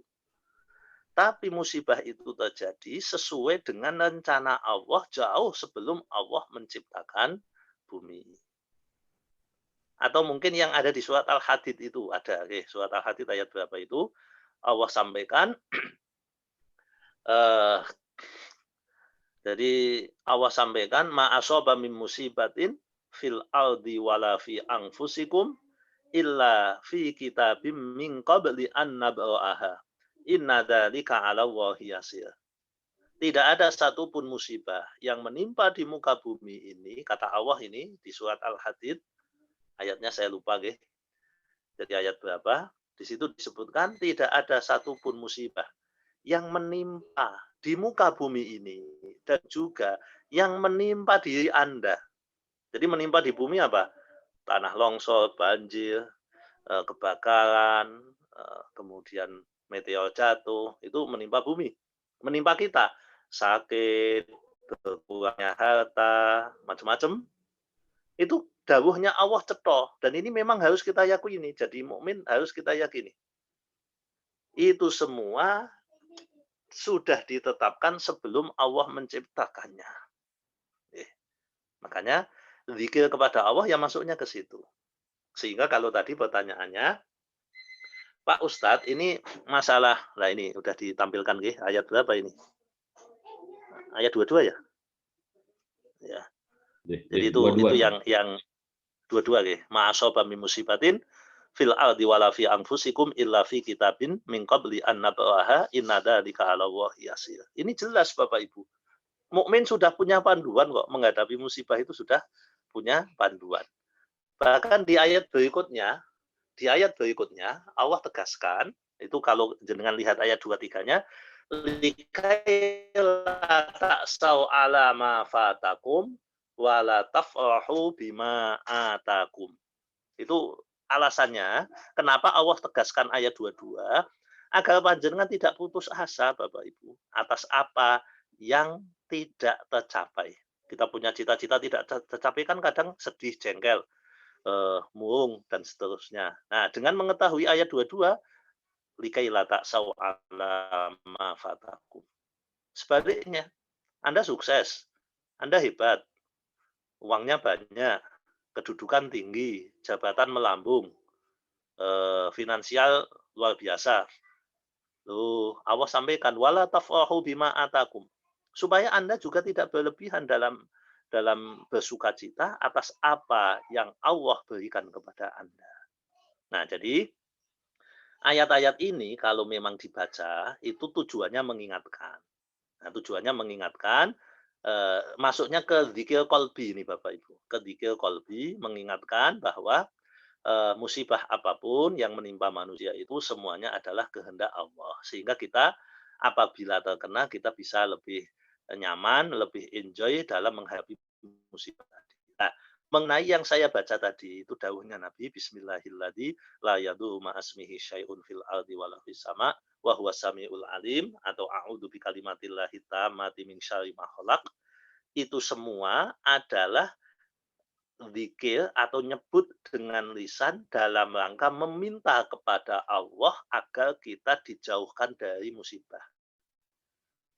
Tapi musibah itu terjadi sesuai dengan rencana Allah jauh sebelum Allah menciptakan bumi. Atau mungkin yang ada di surat Al-Hadid itu ada, surat Al-Hadid ayat berapa itu? Allah sampaikan, jadi Allah sampaikan, ma asaba min musibatin fil ardi wala fi anfusikum illa fi kitabim min qabli an nabra'aha. Inna dzalika 'ala Allahi yasir. Tidak ada satupun musibah yang menimpa di muka bumi ini, kata Allah ini di surat Al-Hadid, ayatnya saya lupa, nggih. Jadi ayat berapa? Di situ disebutkan tidak ada satupun musibah yang menimpa di muka bumi ini dan juga yang menimpa diri Anda. Jadi menimpa di bumi apa? Tanah longsor, banjir, kebakaran, kemudian meteor jatuh, itu menimpa bumi. Menimpa kita, sakit, berkurangnya harta, macam-macam. Itu dawuhnya Allah cetoh, dan ini memang harus kita yakini. Jadi mukmin harus kita yakini. Itu semua sudah ditetapkan sebelum Allah menciptakannya. Makanya zikir kepada Allah yang masuknya ke situ. Sehingga kalau tadi pertanyaannya, Pak Ustadz, ini masalah, nah ini udah ditampilkan, ayat berapa ini? Ayat 22 ya? Ya. Jadi itu yang 22 ma'asaba min musibatin fil ardi wala fi anfusikum illa fi kitabin min qabli an nabraha inna dzalika 'ala Allahi yasir. Ini jelas Bapak Ibu. Mukmin sudah punya panduan kok, menghadapi musibah itu sudah punya panduan. Bahkan di ayat berikutnya Allah tegaskan, itu kalau jenengan lihat ayat 23-nya, likaila ta'sau 'ala ma fatakum wala tafrahu bima atakum. Itu alasannya kenapa Allah tegaskan ayat 22 agar panjenengan tidak putus asa, Bapak Ibu, atas apa yang tidak tercapai. Kita punya cita-cita tidak tercapai kan kadang sedih, jengkel, murung dan seterusnya. Nah, dengan mengetahui ayat 22, likaila ta'sau 'ala ma fatakum. Sebaliknya, Anda sukses, Anda hebat, uangnya banyak, kedudukan tinggi, jabatan melambung, finansial luar biasa. Loh, Allah sampaikan wala tafrahu bima atakum. Supaya Anda juga tidak berlebihan dalam bersukacita atas apa yang Allah berikan kepada Anda. Nah, jadi ayat-ayat ini kalau memang dibaca itu tujuannya mengingatkan. Nah, tujuannya mengingatkan, masuknya ke dzikir qalbi ini Bapak Ibu, ke dzikir qalbi mengingatkan bahwa musibah apapun yang menimpa manusia itu semuanya adalah kehendak Allah. Sehingga kita apabila terkena kita bisa lebih nyaman, lebih enjoy dalam menghadapi musibah tadi. Nah, mengenai yang saya baca tadi itu dawuhnya Nabi bismillahilladzi la yadurru ma'asmihi syai'un fil ardi wala fis sama wa huwas samiul alim atau a'udzu bikalimatillahi tammati min syarri ma khalaq. Itu semua adalah zikir atau nyebut dengan lisan dalam rangka meminta kepada Allah agar kita dijauhkan dari musibah.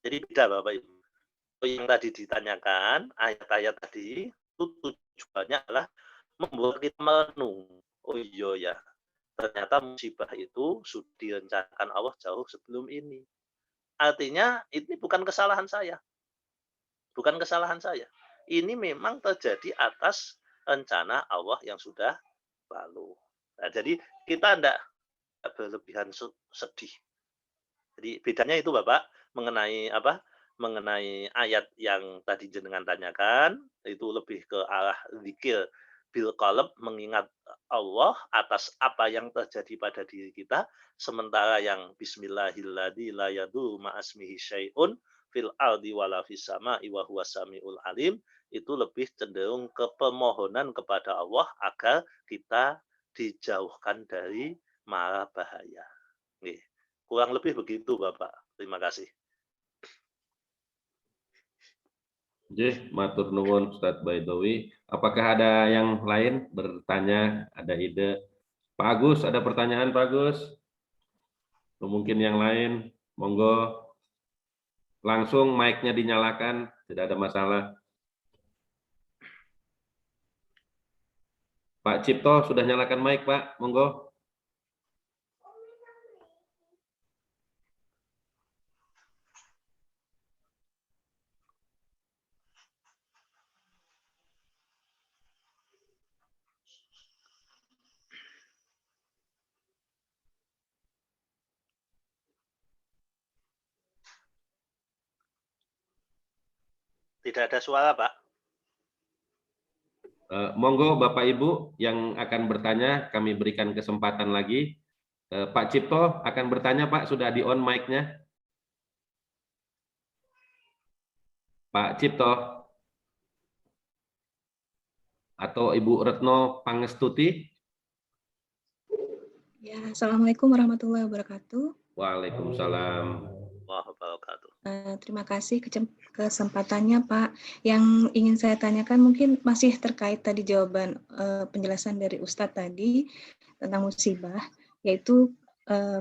Jadi beda Bapak Ibu. Yang tadi ditanyakan, ayat-ayat tadi, itu tujuannya adalah membuat kita merenung. Oh iya ya, ternyata musibah itu sudah direncanakan Allah jauh sebelum ini. Artinya ini bukan kesalahan saya. Bukan kesalahan saya. Ini memang terjadi atas rencana Allah yang sudah lalu. Nah, jadi kita tidak berlebihan sedih. Jadi bedanya itu Bapak mengenai apa? Mengenai ayat yang tadi jenengan tanyakan itu lebih ke arah zikir bil qalb, mengingat Allah atas apa yang terjadi pada diri kita, sementara yang bismillahilladzi la yadurru ma'asmihi syai'un fil ardi wala fis sama'i wa huwas samiul alim itu lebih cenderung ke permohonan kepada Allah agar kita dijauhkan dari mara bahaya. Nih, kurang lebih begitu Bapak. Terima kasih. Jih, matur nuwun Ustadz Baidowi. Apakah ada yang lain bertanya, ada ide? Pak Agus, ada pertanyaan Pak Agus? Atau mungkin yang lain, monggo langsung mic-nya dinyalakan, tidak ada masalah. Pak Cipto sudah nyalakan mic Pak, monggo. Tidak ada suara, Pak. Monggo Bapak Ibu yang akan bertanya, kami berikan kesempatan lagi. Pak Cipto akan bertanya Pak, sudah di on mic-nya. Pak Cipto atau Ibu Retno Pangestuti. Ya, Assalamualaikum warahmatullahi wabarakatuh. Waalaikumsalam. Terima kasih kesempatannya Pak. Yang ingin saya tanyakan mungkin masih terkait tadi jawaban penjelasan dari Ustadz tadi tentang musibah, yaitu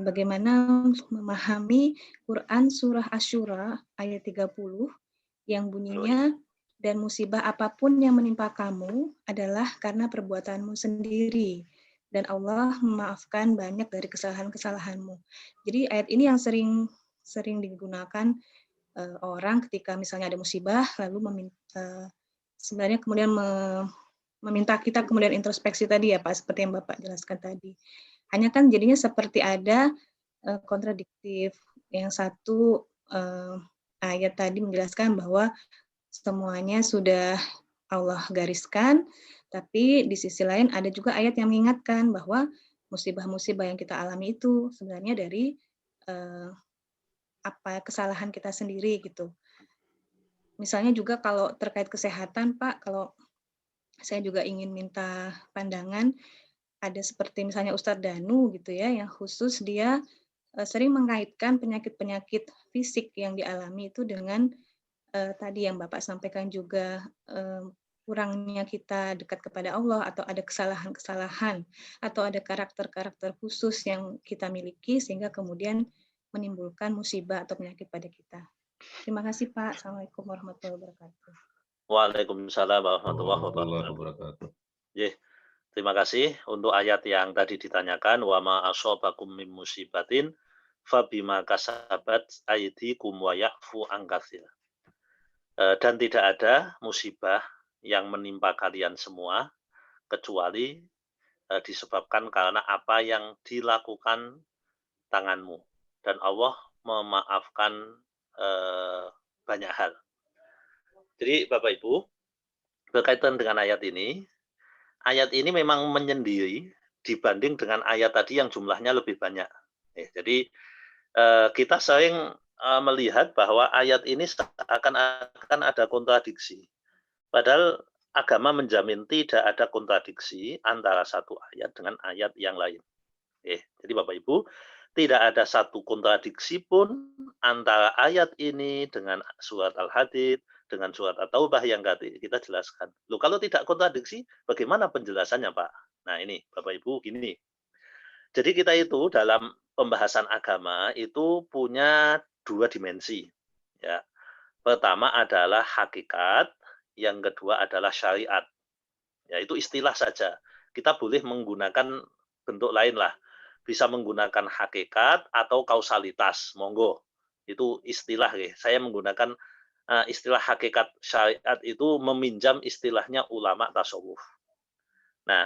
bagaimana memahami Quran surah Asy-Syura ayat 30 yang bunyinya dan musibah apapun yang menimpa kamu adalah karena perbuatanmu sendiri dan Allah memaafkan banyak dari kesalahan-kesalahanmu. Jadi ayat ini yang sering digunakan orang ketika misalnya ada musibah lalu sebenarnya kemudian meminta kita kemudian introspeksi tadi ya Pak, seperti yang Bapak jelaskan tadi. Hanya kan jadinya seperti ada kontradiktif. Yang satu ayat tadi menjelaskan bahwa semuanya sudah Allah gariskan, tapi di sisi lain ada juga ayat yang mengingatkan bahwa musibah-musibah yang kita alami itu sebenarnya dari kesalahan kita sendiri gitu. Misalnya juga kalau terkait kesehatan Pak, kalau saya juga ingin minta pandangan, ada seperti misalnya Ustadz Danu gitu ya, yang khusus dia sering mengaitkan penyakit-penyakit fisik yang dialami itu dengan tadi yang Bapak sampaikan juga kurangnya kita dekat kepada Allah atau ada kesalahan-kesalahan atau ada karakter-karakter khusus yang kita miliki sehingga kemudian menimbulkan musibah atau penyakit pada kita. Terima kasih Pak. Assalamualaikum warahmatullahi wabarakatuh. Waalaikumsalam warahmatullahi wabarakatuh. Terima kasih untuk ayat yang tadi ditanyakan, wa ma asobakum min musibatin fabima kasabat aydikum wa ya'fu an katsir. Dan tidak ada musibah yang menimpa kalian semua kecuali disebabkan karena apa yang dilakukan tanganmu, dan Allah memaafkan banyak hal. Jadi Bapak Ibu, berkaitan dengan ayat ini memang menyendiri dibanding dengan ayat tadi yang jumlahnya lebih banyak. Jadi kita sering melihat bahwa ayat ini seakan-akan ada kontradiksi. Padahal agama menjamin tidak ada kontradiksi antara satu ayat dengan ayat yang lain. Jadi Bapak Ibu, tidak ada satu kontradiksi pun antara ayat ini dengan surat Al-Hadid, dengan surat At-Taubah yang kita jelaskan. Loh, kalau tidak kontradiksi, bagaimana penjelasannya, Pak? Nah, ini Bapak Ibu gini. Jadi kita itu dalam pembahasan agama itu punya dua dimensi. Ya. Pertama adalah hakikat, yang kedua adalah syariat. Ya, itu istilah saja. Kita boleh menggunakan bentuk lain lah. Bisa menggunakan hakikat atau kausalitas, monggo. Itu istilah ya. Saya menggunakan istilah hakikat syariat itu meminjam istilahnya ulama tasawuf. Nah,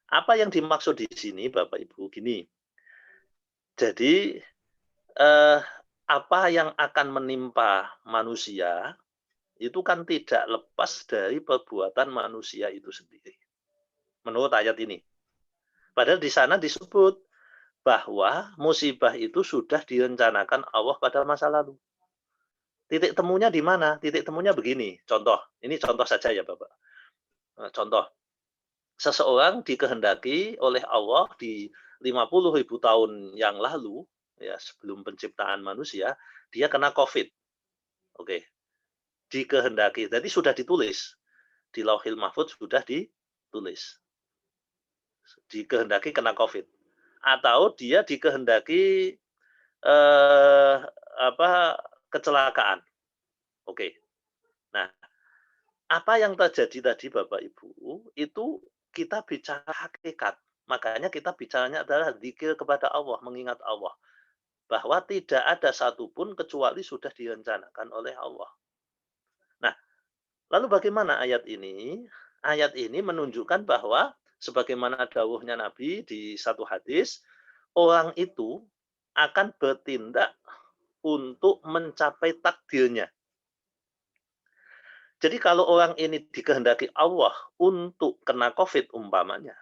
apa yang dimaksud di sini Bapak Ibu gini. Jadi apa yang akan menimpa manusia itu kan tidak lepas dari perbuatan manusia itu sendiri. Menurut ayat ini. Padahal di sana disebut bahwa musibah itu sudah direncanakan Allah pada masa lalu. Titik temunya di mana? Titik temunya begini. Contoh, ini contoh saja ya Bapak. Contoh, seseorang dikehendaki oleh Allah di 50.000 tahun yang lalu, ya sebelum penciptaan manusia, dia kena COVID. Oke. Dikehendaki. Jadi sudah ditulis. Di Lauhil Mahfudz sudah ditulis. Dikehendaki kena COVID. Atau dia dikehendaki kecelakaan. Oke. Nah, apa yang terjadi tadi Bapak Ibu, itu kita bicara hakikat. Makanya kita bicaranya adalah zikir kepada Allah, mengingat Allah. Bahwa tidak ada satupun kecuali sudah direncanakan oleh Allah. Nah, lalu bagaimana ayat ini? Ayat ini menunjukkan bahwa sebagaimana dawuhnya Nabi di satu hadis, orang itu akan bertindak untuk mencapai takdirnya. Jadi kalau orang ini dikehendaki Allah untuk kena COVID umpamanya,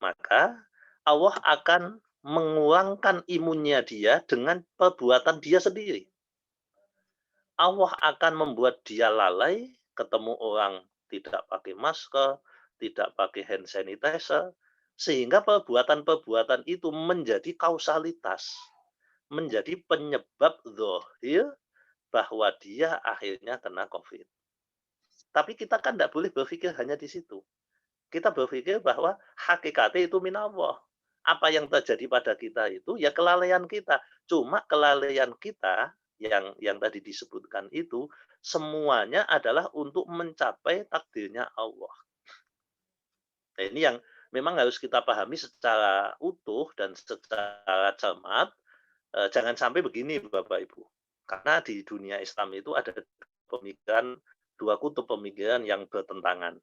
maka Allah akan mengurangkan imunnya dia dengan perbuatan dia sendiri. Allah akan membuat dia lalai, ketemu orang tidak pakai masker, tidak pakai hand sanitizer, sehingga perbuatan-perbuatan itu menjadi kausalitas, menjadi penyebab zahir bahwa dia akhirnya kena COVID. Tapi kita kan tidak boleh berpikir hanya di situ. Kita berpikir bahwa hakikatnya itu minallah. Apa yang terjadi pada kita itu ya kelalaian kita. Cuma kelalaian kita yang tadi disebutkan itu semuanya adalah untuk mencapai takdirnya Allah. Nah, ini yang memang harus kita pahami secara utuh dan secara cermat. Jangan sampai begini Bapak Ibu. Karena di dunia Islam itu ada pemikiran, dua kutub pemikiran yang bertentangan.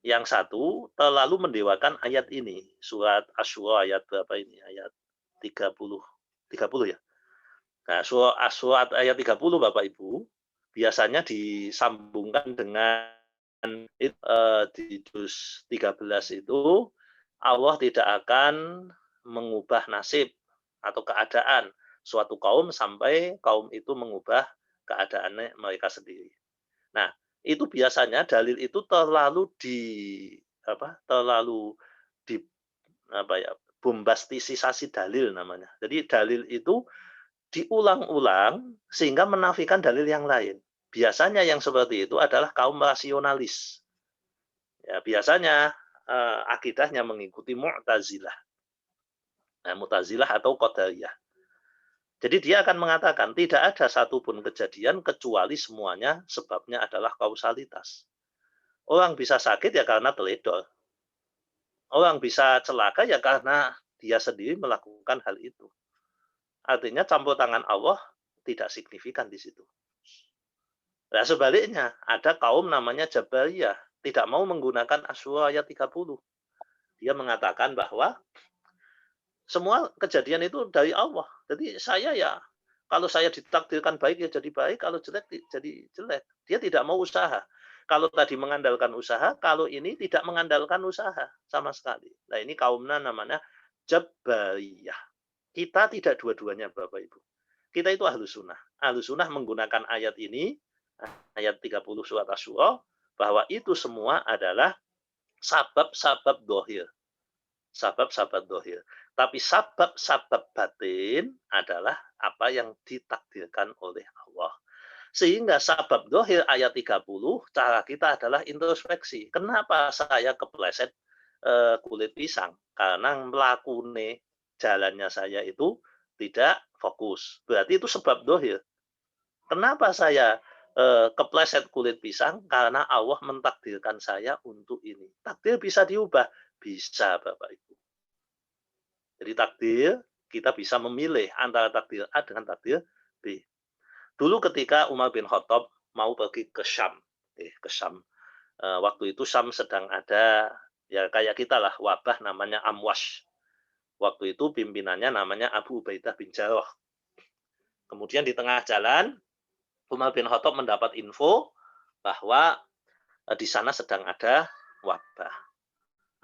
Yang satu terlalu mendewakan ayat ini. Surat Asy-Syura ayat berapa ini? Ayat 30 ya. Nah, surat ayat 30 Bapak Ibu biasanya disambungkan dengan di juz 13 itu Allah tidak akan mengubah nasib atau keadaan suatu kaum sampai kaum itu mengubah keadaannya mereka sendiri. Nah, itu biasanya dalil itu terlalu bombastisasi dalil namanya. Jadi dalil itu diulang-ulang sehingga menafikan dalil yang lain. Biasanya yang seperti itu adalah kaum rasionalis. Ya, biasanya akidahnya mengikuti Mu'tazilah. Nah, Mu'tazilah atau Qadariyah. Jadi dia akan mengatakan tidak ada satupun kejadian kecuali semuanya sebabnya adalah kausalitas. Orang bisa sakit ya karena teledor. Orang bisa celaka ya karena dia sendiri melakukan hal itu. Artinya campur tangan Allah tidak signifikan di situ. Nah, sebaliknya ada kaum namanya Jabariyah tidak mau menggunakan Asy-Syura ayat 30. Dia mengatakan bahwa semua kejadian itu dari Allah. Jadi saya ya Kalau saya ditakdirkan baik ya jadi baik, kalau jelek jadi jelek. Dia tidak mau usaha. Kalau tadi mengandalkan usaha, kalau ini tidak mengandalkan usaha sama sekali. Nah ini kaumnya namanya Jabariyah. Kita tidak dua-duanya Bapak Ibu. Kita itu Ahlus Sunnah. Ahlus Sunnah menggunakan ayat ini, ayat 30 surat Asy-Syura, bahwa itu semua adalah sabab-sabab dohir. Sabab-sabab dohir. Tapi sabab-sabab batin adalah apa yang ditakdirkan oleh Allah. Sehingga sabab dohir ayat 30, cara kita adalah introspeksi. Kenapa saya kepleset kulit pisang? Karena melakune jalannya saya itu tidak fokus. Berarti itu sebab dohir. Kenapa saya kepleset kulit pisang? Karena Allah mentakdirkan saya untuk ini. Takdir bisa diubah? Bisa, Bapak Ibu. Jadi takdir, kita bisa memilih antara takdir A dengan takdir B. Dulu ketika Umar bin Khattab mau pergi ke Syam, waktu itu Syam sedang ada, ya kayak kita lah, wabah namanya Amwash. Waktu itu pimpinannya namanya Abu Ubaidah bin Jarrah. Kemudian di tengah jalan, Umar bin Khattab mendapat info bahwa di sana sedang ada wabah.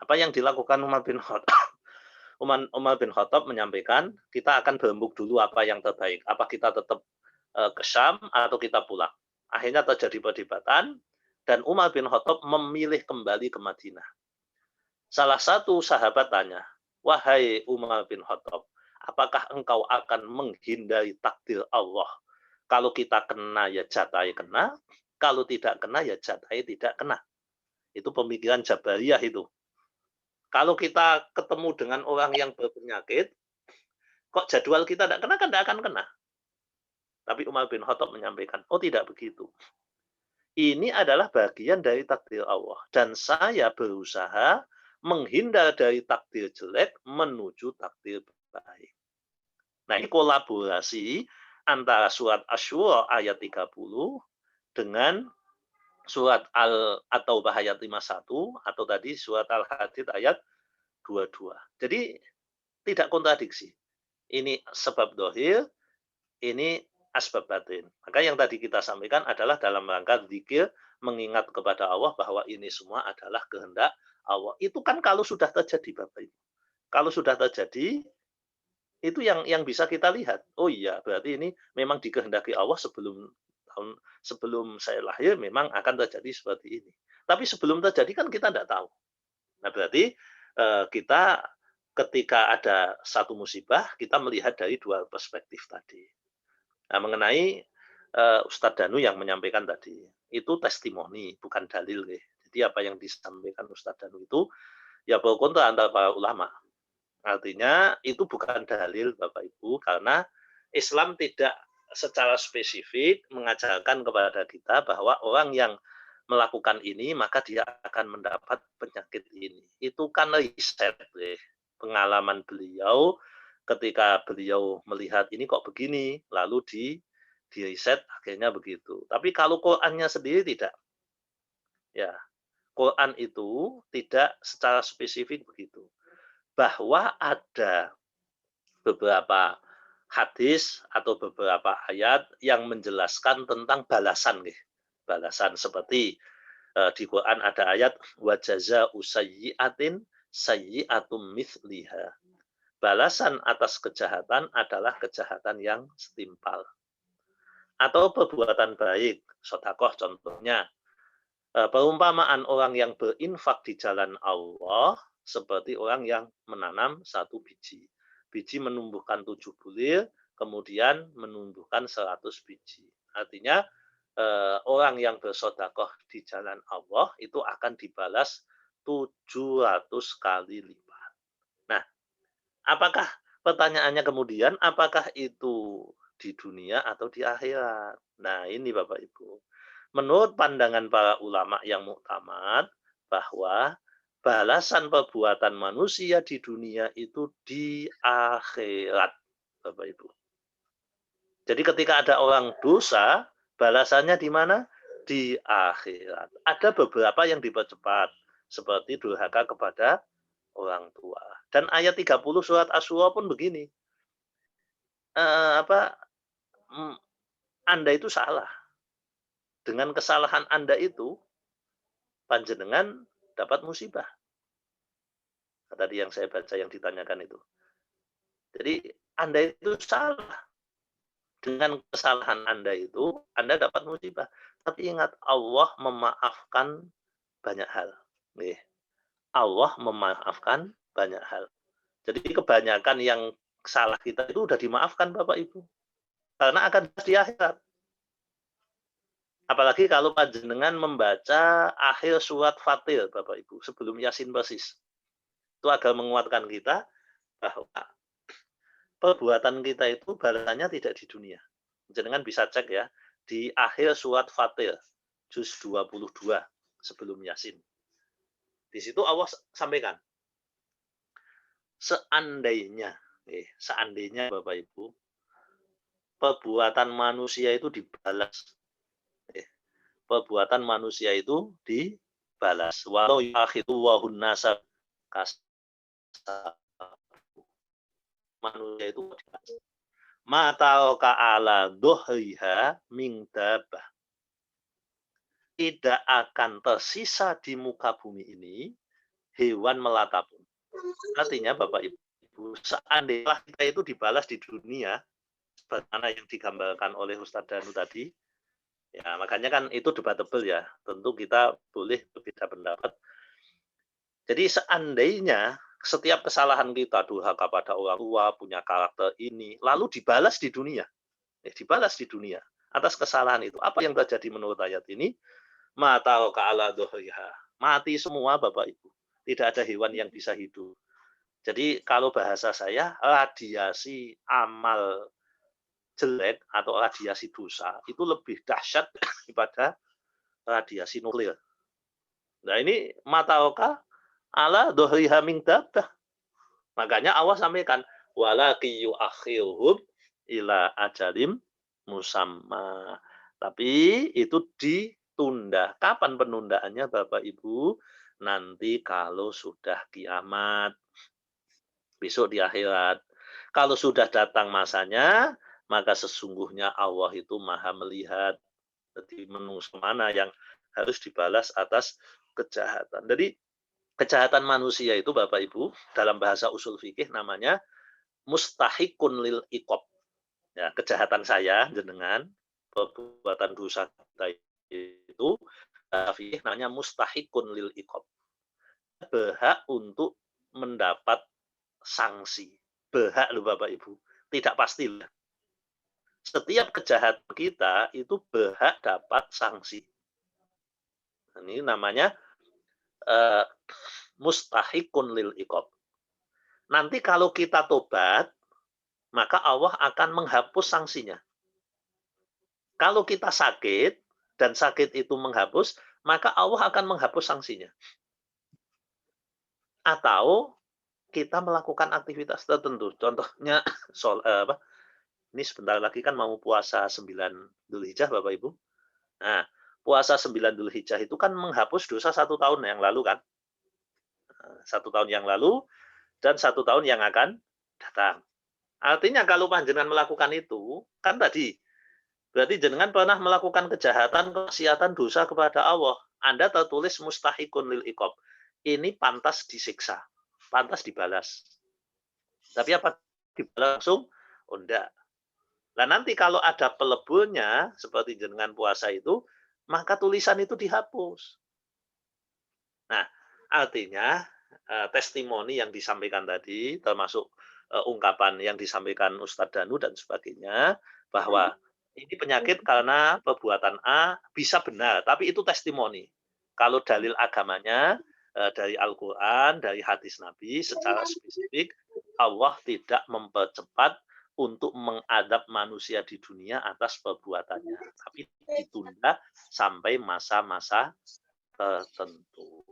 Apa yang dilakukan Umar bin Khattab? Umar bin Khattab menyampaikan, kita akan berembuk dulu apa yang terbaik. Apa kita tetap ke Syam atau kita pulang. Akhirnya terjadi perdebatan, dan Umar bin Khattab memilih kembali ke Madinah. Salah satu sahabat tanya, wahai Umar bin Khattab, apakah engkau akan menghindari takdir Allah? Kalau kita kena, ya jatai kena. Kalau tidak kena, ya jatai tidak kena. Itu pemikiran Jabariyah itu. Kalau kita ketemu dengan orang yang berpenyakit, kok jadwal kita tidak kena, kan tidak akan kena. Tapi Umar bin Khattab menyampaikan, oh tidak begitu. Ini adalah bagian dari takdir Allah. Dan saya berusaha menghindar dari takdir jelek menuju takdir baik. Nah ini kolaborasi antara surat Asy-Syura ayat 30 dengan surat At-Taubah ayat 51 atau tadi surat Al-Hadid ayat 22. Jadi tidak kontradiksi. Ini sebab dohir, ini asbab batin. Maka yang tadi kita sampaikan adalah dalam rangka zikir, mengingat kepada Allah bahwa ini semua adalah kehendak Allah. Itu kan kalau sudah terjadi Bapak Ibu. Kalau sudah terjadi, itu yang bisa kita lihat. Oh iya, berarti ini memang dikehendaki Allah sebelum saya lahir memang akan terjadi seperti ini. Tapi sebelum terjadi kan kita tidak tahu. Nah berarti kita ketika ada satu musibah, kita melihat dari dua perspektif tadi. Nah, mengenai Ustadz Danu yang menyampaikan tadi, itu testimoni, bukan dalil. Jadi apa yang disampaikan Ustadz Danu itu, ya pro kontra antara para ulama. Artinya itu bukan dalil Bapak Ibu, karena Islam tidak secara spesifik mengajarkan kepada kita bahwa orang yang melakukan ini maka dia akan mendapat penyakit ini. Itu kan riset, pengalaman beliau ketika beliau melihat ini kok begini, lalu di riset akhirnya begitu. Tapi kalau Qur'annya sendiri tidak. Ya, Quran itu tidak secara spesifik begitu. Bahwa ada beberapa hadis atau beberapa ayat yang menjelaskan tentang balasan, balasan seperti di Quran ada ayat wa jazaa'u sayyi'atin sayyi'atum mithliha. Balasan atas kejahatan adalah kejahatan yang setimpal. Atau perbuatan baik, sedekah contohnya. Perumpamaan orang yang berinfak di jalan Allah seperti orang yang menanam satu biji. Biji menumbuhkan 7 bulir, kemudian menumbuhkan 100 biji. Artinya orang yang bersedekah di jalan Allah itu akan dibalas 700 kali lipat. Nah, apakah pertanyaannya kemudian, apakah itu di dunia atau di akhirat? Nah, ini Bapak Ibu. Menurut pandangan para ulama yang muktamad, bahwa balasan perbuatan manusia di dunia itu di akhirat, Bapak Ibu. Jadi ketika ada orang dosa, balasannya di mana? Di akhirat. Ada beberapa yang dipercepat, seperti durhaka kepada orang tua. Dan ayat 30 surat Asy-Syura pun begini. Anda itu salah. Dengan kesalahan Anda itu, panjenengan dapat musibah. Tadi yang saya baca yang ditanyakan itu. Jadi Anda itu salah. Dengan kesalahan Anda itu, Anda dapat musibah. Tapi ingat, Allah memaafkan banyak hal. Nih, Allah memaafkan banyak hal. Jadi kebanyakan yang salah kita itu udah dimaafkan Bapak Ibu. Karena akan di akhirat. Apalagi kalau panjenengan membaca akhir surat Fatir Bapak Ibu sebelum Yasin Basis. Itu agar menguatkan kita bahwa perbuatan kita itu balasannya tidak di dunia. Jenengan bisa cek ya di akhir surat Fatir juz 22 sebelum Yasin. Di situ Allah sampaikan seandainya Bapak Ibu perbuatan manusia itu dibalas. Perbuatan manusia itu dibalas. Walau yakhitu wahun nasab manusia itu mata ka'ala dhuhriha min dabah. Tidak akan tersisa di muka bumi ini hewan melata pun. Artinya Bapak Ibu, seandainya kita itu dibalas di dunia, bagaimana yang digambarkan oleh Ustadz Danu tadi, ya makanya kan itu debatable ya. Tentu kita boleh berbeda pendapat. Jadi seandainya setiap kesalahan kita, durhaka pada orang tua, punya karakter ini, lalu dibalas di dunia. Dibalas di dunia atas kesalahan itu. Apa yang terjadi menurut ayat ini? Mata ka'ala dhuhriha. Mati semua Bapak Ibu. Tidak ada hewan yang bisa hidup. Jadi kalau bahasa saya, radiasi amal jelek atau radiasi dosa itu lebih dahsyat daripada radiasi nuklir. Nah ini mataoka ala dhuhriha min dabah. Makanya Allah sampaikan walaki yu'akhiruhum ila ajalim musamma. Tapi itu ditunda. Kapan penundaannya Bapak Ibu? Nanti kalau sudah kiamat. Besok di akhirat. Kalau sudah datang masanya, maka sesungguhnya Allah itu maha melihat. Jadi menunggu mana yang harus dibalas atas kejahatan. Jadi kejahatan manusia itu Bapak Ibu dalam bahasa usul fikih namanya mustahikun lil iqab. Ya, kejahatan saya jenengan perbuatan dosa kita itu fikih namanya mustahikun lil iqab. Berhak untuk mendapat sanksi. Berhak loh Bapak Ibu. Tidak pasti. Setiap kejahatan kita itu berhak dapat sanksi. Ini namanya mustahikun lil iqab. Nanti kalau kita tobat, maka Allah akan menghapus sanksinya. Kalau kita sakit, dan sakit itu menghapus, maka Allah akan menghapus sanksinya. Atau kita melakukan aktivitas tertentu. Contohnya, ini sebentar lagi kan mau puasa 9 Dzulhijjah, Bapak Ibu. Nah, puasa 9 Dzulhijjah itu kan menghapus dosa 1 tahun yang lalu kan. 1 tahun yang lalu, dan 1 tahun yang akan datang. Artinya kalau panjenengan melakukan itu, kan tadi, berarti jenengan pernah melakukan kejahatan, kemaksiatan, dosa kepada Allah. Anda tertulis mustahikun lil iqab. Ini pantas disiksa, pantas dibalas. Tapi apa dibalas langsung? Oh enggak. Nah nanti kalau ada peleburnya, seperti jenengan puasa itu, maka tulisan itu dihapus. Nah, artinya testimoni yang disampaikan tadi, termasuk ungkapan yang disampaikan Ustadz Danu dan sebagainya, bahwa ini penyakit karena perbuatan A bisa benar, tapi itu testimoni. Kalau dalil agamanya dari Al-Quran, dari hadis Nabi, secara spesifik, Allah tidak mempercepat untuk mengadab manusia di dunia atas perbuatannya, tapi ditunda sampai masa-masa tertentu.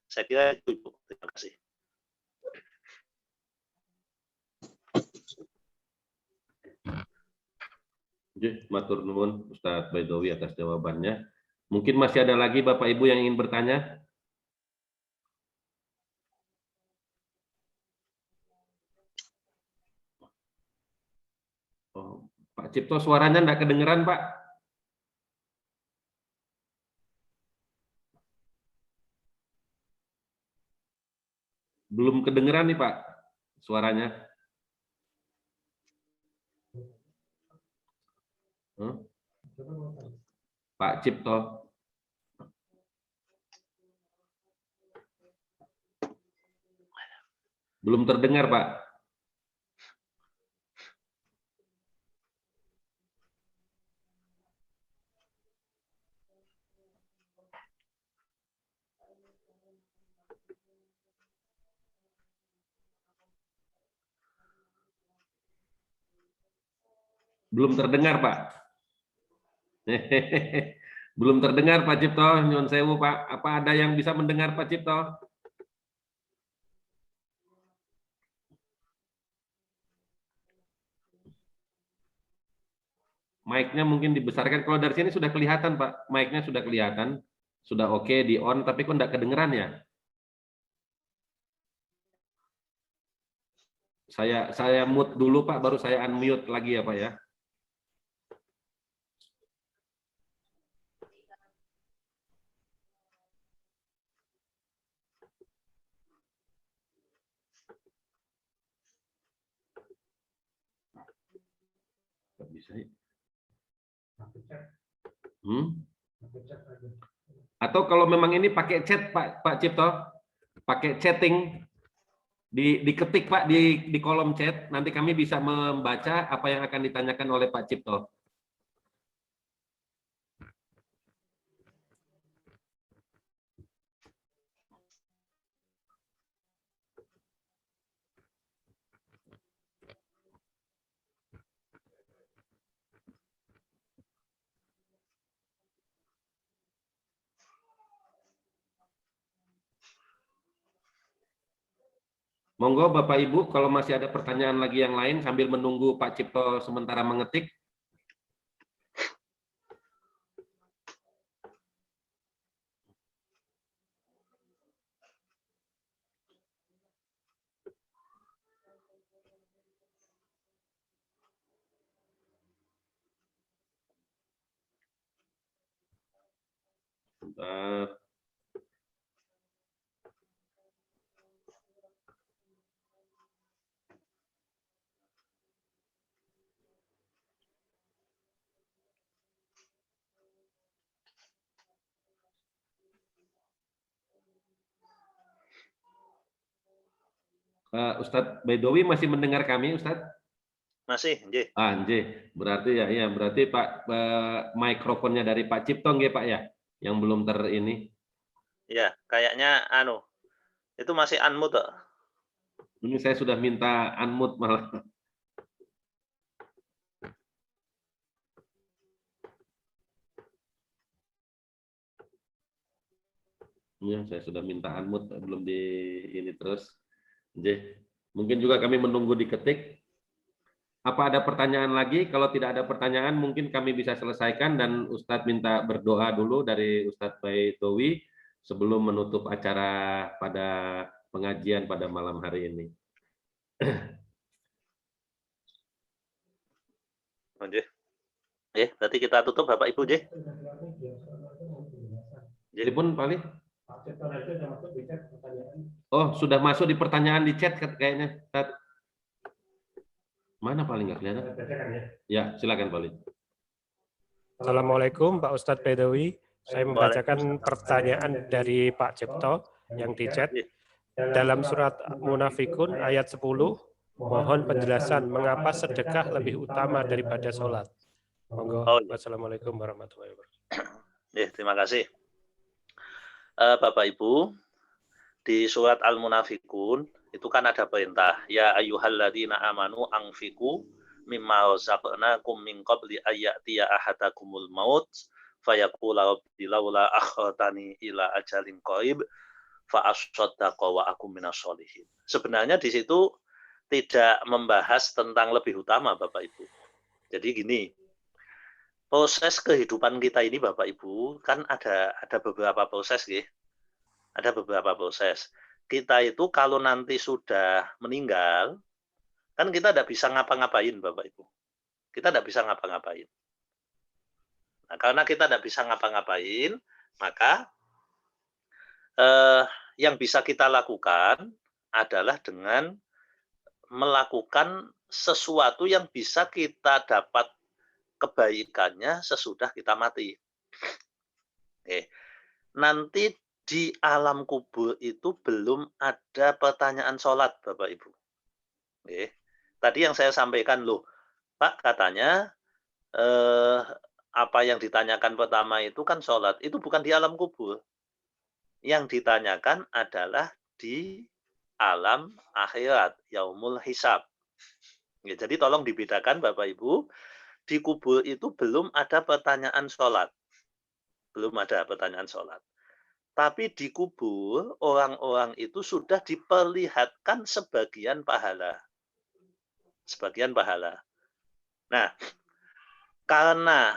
Saya kira itu, Ibu. Terima kasih. Matur nuwun Ustadz Baidowi atas jawabannya. Mungkin masih ada lagi Bapak Ibu yang ingin bertanya? Oh, Pak Cipto suaranya enggak kedengeran, Pak. Belum kedengeran nih, Pak, suaranya. Pak Cipto. Belum terdengar, Pak. Belum terdengar, Pak. Belum terdengar, Pak Cipto. Nyun sewu, Pak. Apa ada yang bisa mendengar Pak Cipto? Mic-nya mungkin dibesarkan. Kalau dari sini sudah kelihatan, Pak. Mic-nya sudah kelihatan. Sudah oke, di on, tapi kok enggak kedengeran ya? Saya mute dulu, Pak, baru saya unmute lagi ya, Pak ya. Nggak bisa ya? Atau kalau memang ini pakai chat, Pak Cipto, pakai chatting, diketik, Pak, di kolom chat, nanti kami bisa membaca apa yang akan ditanyakan oleh Pak Cipto. Monggo Bapak Ibu, kalau masih ada pertanyaan lagi yang lain sambil menunggu Pak Cipto sementara mengetik. Sebentar. Ustadz Baidowi masih mendengar kami, Ustadz? Masih, nggih. Nggih. Berarti ya, berarti Pak mikrofonnya dari Pak Cipto nggih, Pak ya, yang belum ini. Ya, kayaknya itu masih unmute, Pak. Ini saya sudah minta unmute malah. Ya, saya sudah minta unmute, belum di ini terus. Nggih. Mungkin juga kami menunggu diketik. Apa ada pertanyaan lagi? Kalau tidak ada pertanyaan, mungkin kami bisa selesaikan dan Ustadz minta berdoa dulu dari Ustadz Baidowi sebelum menutup acara pada pengajian pada malam hari ini. Berarti kita tutup Bapak Ibu, nggih. Telepon Pak Ali? Oh, sudah masuk di pertanyaan di chat kayaknya. Mana paling nggak kelihatan? Ya, silakan Pak Ali. Assalamualaikum Pak Ustadz Baidowi. Saya membacakan pertanyaan dari Pak Cipto yang di chat. Dalam surat Munafikun ayat 10, mohon penjelasan mengapa sedekah lebih utama daripada sholat. Monggo. Wassalamualaikum warahmatullahi wabarakatuh. Terima kasih. Bapak Ibu, di surat Al-Munafikun itu kan ada perintah, ya ayyuhalladzina amanu anfiqu mimma razaqnakum min qabli ayyatiya ahadakumul maut fayaqula rabbi laula akhartani ila ajalin qarib fa asaddaqa wa akum minash-sholihin. Sebenarnya di situ tidak membahas tentang lebih utama, Bapak Ibu. Jadi gini, proses kehidupan kita ini Bapak Ibu kan ada beberapa proses, nggih. Ada beberapa proses. Kita itu kalau nanti sudah meninggal, kan kita tidak bisa ngapa-ngapain Bapak Ibu. kita tidak bisa ngapa-ngapain. Nah, karena kita tidak bisa ngapa-ngapain, maka yang bisa kita lakukan adalah dengan melakukan sesuatu yang bisa kita dapat kebaikannya sesudah kita mati. Oke. Nanti di alam kubur itu belum ada pertanyaan sholat, Bapak Ibu. Oke. Tadi yang saya sampaikan, loh, Pak, katanya apa yang ditanyakan pertama itu kan sholat. Itu bukan di alam kubur. Yang ditanyakan adalah di alam akhirat, yaumul hisab. Ya, jadi tolong dibedakan Bapak Ibu, di kubur itu belum ada pertanyaan sholat. Belum ada pertanyaan sholat. Tapi di kubur, orang-orang itu sudah diperlihatkan sebagian pahala. Sebagian pahala. Nah, karena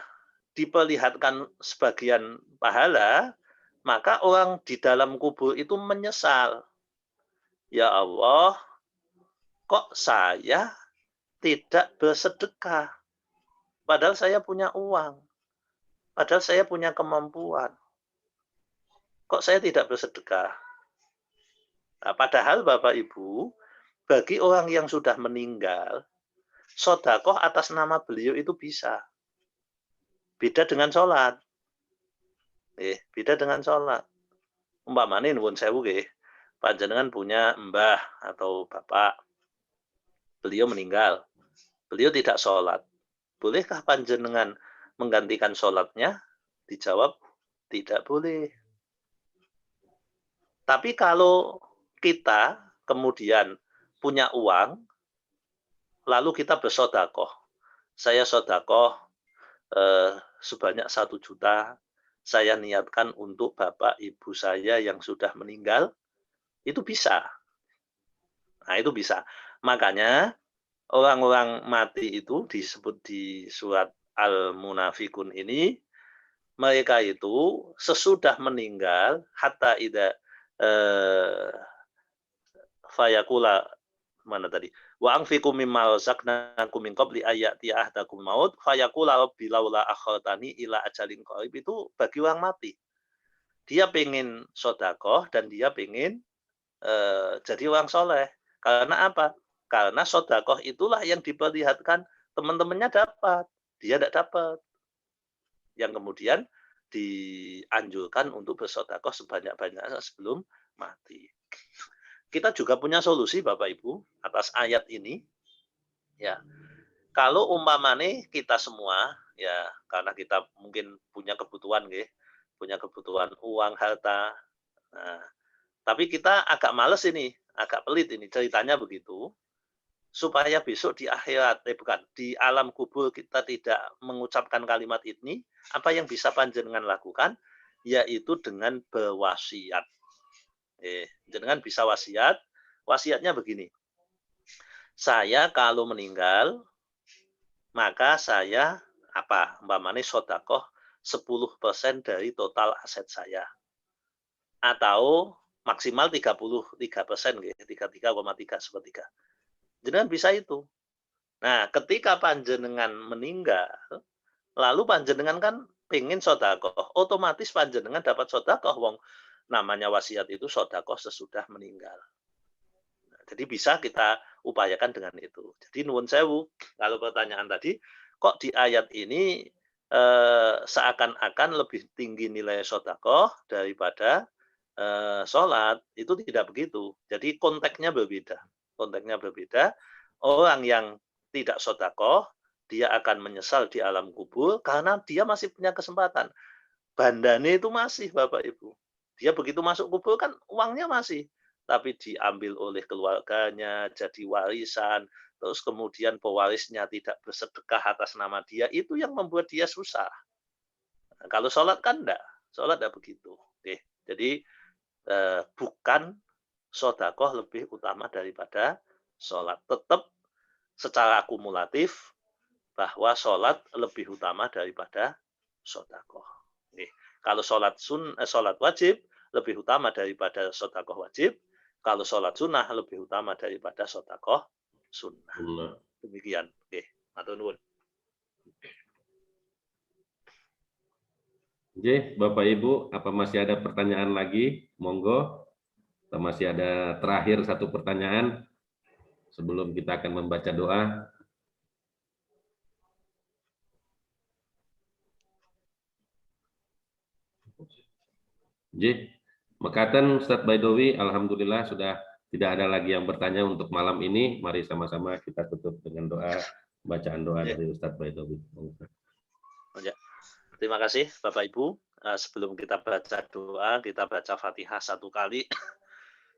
diperlihatkan sebagian pahala, maka orang di dalam kubur itu menyesal. Ya Allah, kok saya tidak bersedekah? Padahal saya punya uang. Padahal saya punya kemampuan. Kok saya tidak bersedekah? Nah, padahal Bapak Ibu, bagi orang yang sudah meninggal, sedekah atas nama beliau itu bisa. Beda dengan sholat. Beda dengan sholat. Umpamane nuwun sewu nggih, panjenengan punya mbah atau bapak, beliau meninggal, beliau tidak sholat. Bolehkah panjenengan menggantikan sholatnya? Dijawab, tidak boleh. Tapi kalau kita kemudian punya uang, lalu kita bersedekah. Saya sedekah sebanyak 1 juta, saya niatkan untuk bapak ibu saya yang sudah meninggal, itu bisa. Nah, itu bisa. Makanya orang-orang mati itu disebut di surat Al-Munafikun ini, mereka itu sesudah meninggal, hatta ida fayakula, mana tadi? Wa anfiqu mimma razaqnakum min qabli ayati ahdakum maut fayaqula rabbi laula akhartani ila ajalin qarib. Itu bagi orang mati. Dia pengen sedekah dan dia pengen jadi orang soleh. Karena apa? Karena sedekah itulah yang diperlihatkan teman-temannya dapat, dia tidak dapat. Yang kemudian dianjurkan untuk bersedekah sebanyak-banyaknya sebelum mati. Kita juga punya solusi Bapak Ibu atas ayat ini. Ya. Kalau umpamane kita semua, ya, karena kita mungkin punya kebutuhan nggih, punya kebutuhan uang, harta. Nah, tapi kita agak males ini, agak pelit ini ceritanya begitu. Supaya besok di akhirat, bukan, di alam kubur kita tidak mengucapkan kalimat ini, apa yang bisa panjenengan lakukan? Yaitu dengan berwasiat. Jenengan bisa wasiat. Wasiatnya begini. Saya kalau meninggal, maka saya umpamanya sedekah 10% dari total aset saya. Atau maksimal 33%, 33,3 Jenengan bisa itu. Nah, ketika panjenengan meninggal, lalu panjenengan kan pengen sedekah, otomatis panjenengan dapat sedekah, wong namanya wasiat itu sedekah sesudah meninggal. Nah, jadi bisa kita upayakan dengan itu. Jadi nuwun sewu, kalau pertanyaan tadi, kok di ayat ini seakan-akan lebih tinggi nilai sedekah daripada sholat, itu tidak begitu. Jadi konteksnya berbeda. Konteksnya berbeda. Orang yang tidak sedekah, dia akan menyesal di alam kubur karena dia masih punya kesempatan. Bandane itu masih, Bapak Ibu. Dia begitu masuk kubur kan uangnya masih, tapi diambil oleh keluarganya, jadi warisan, terus kemudian pewarisnya tidak bersedekah atas nama dia, itu yang membuat dia susah. Nah, kalau sholat kan enggak, sholat enggak begitu. Oke. Jadi bukan sedekah lebih utama daripada sholat. Tetap secara akumulatif bahwa sholat lebih utama daripada sedekah. Kalau sholat wajib lebih utama daripada sedekah wajib. Kalau sholat sunnah lebih utama daripada sedekah sunnah. Demikian. Matur nuwun. Oke, Bapak Ibu, apa masih ada pertanyaan lagi? Monggo. Atau masih ada terakhir satu pertanyaan sebelum kita akan membaca doa. Oke, Mekaten Ustadz Baidowi, alhamdulillah sudah tidak ada lagi yang bertanya untuk malam ini. Mari sama-sama kita tutup dengan doa, bacaan doa dari Ustadz Baidowi. Terima kasih Bapak Ibu. Sebelum kita baca doa, kita baca Fatihah satu kali.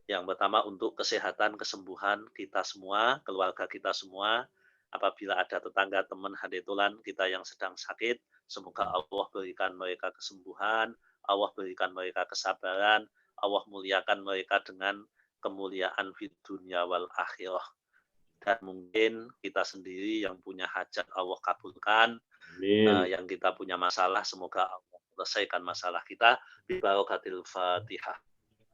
Yang pertama untuk kesehatan, kesembuhan kita semua, keluarga kita semua. Apabila ada tetangga, teman, haditulan kita yang sedang sakit, semoga Allah berikan mereka kesembuhan, Allah berikan mereka kesabaran, Allah muliakan mereka dengan kemuliaan di dunia wal akhirah. Dan mungkin kita sendiri yang punya hajat Allah kabulkan. Yang kita punya masalah, semoga Allah selesaikan masalah kita bi barakatil Fatihah.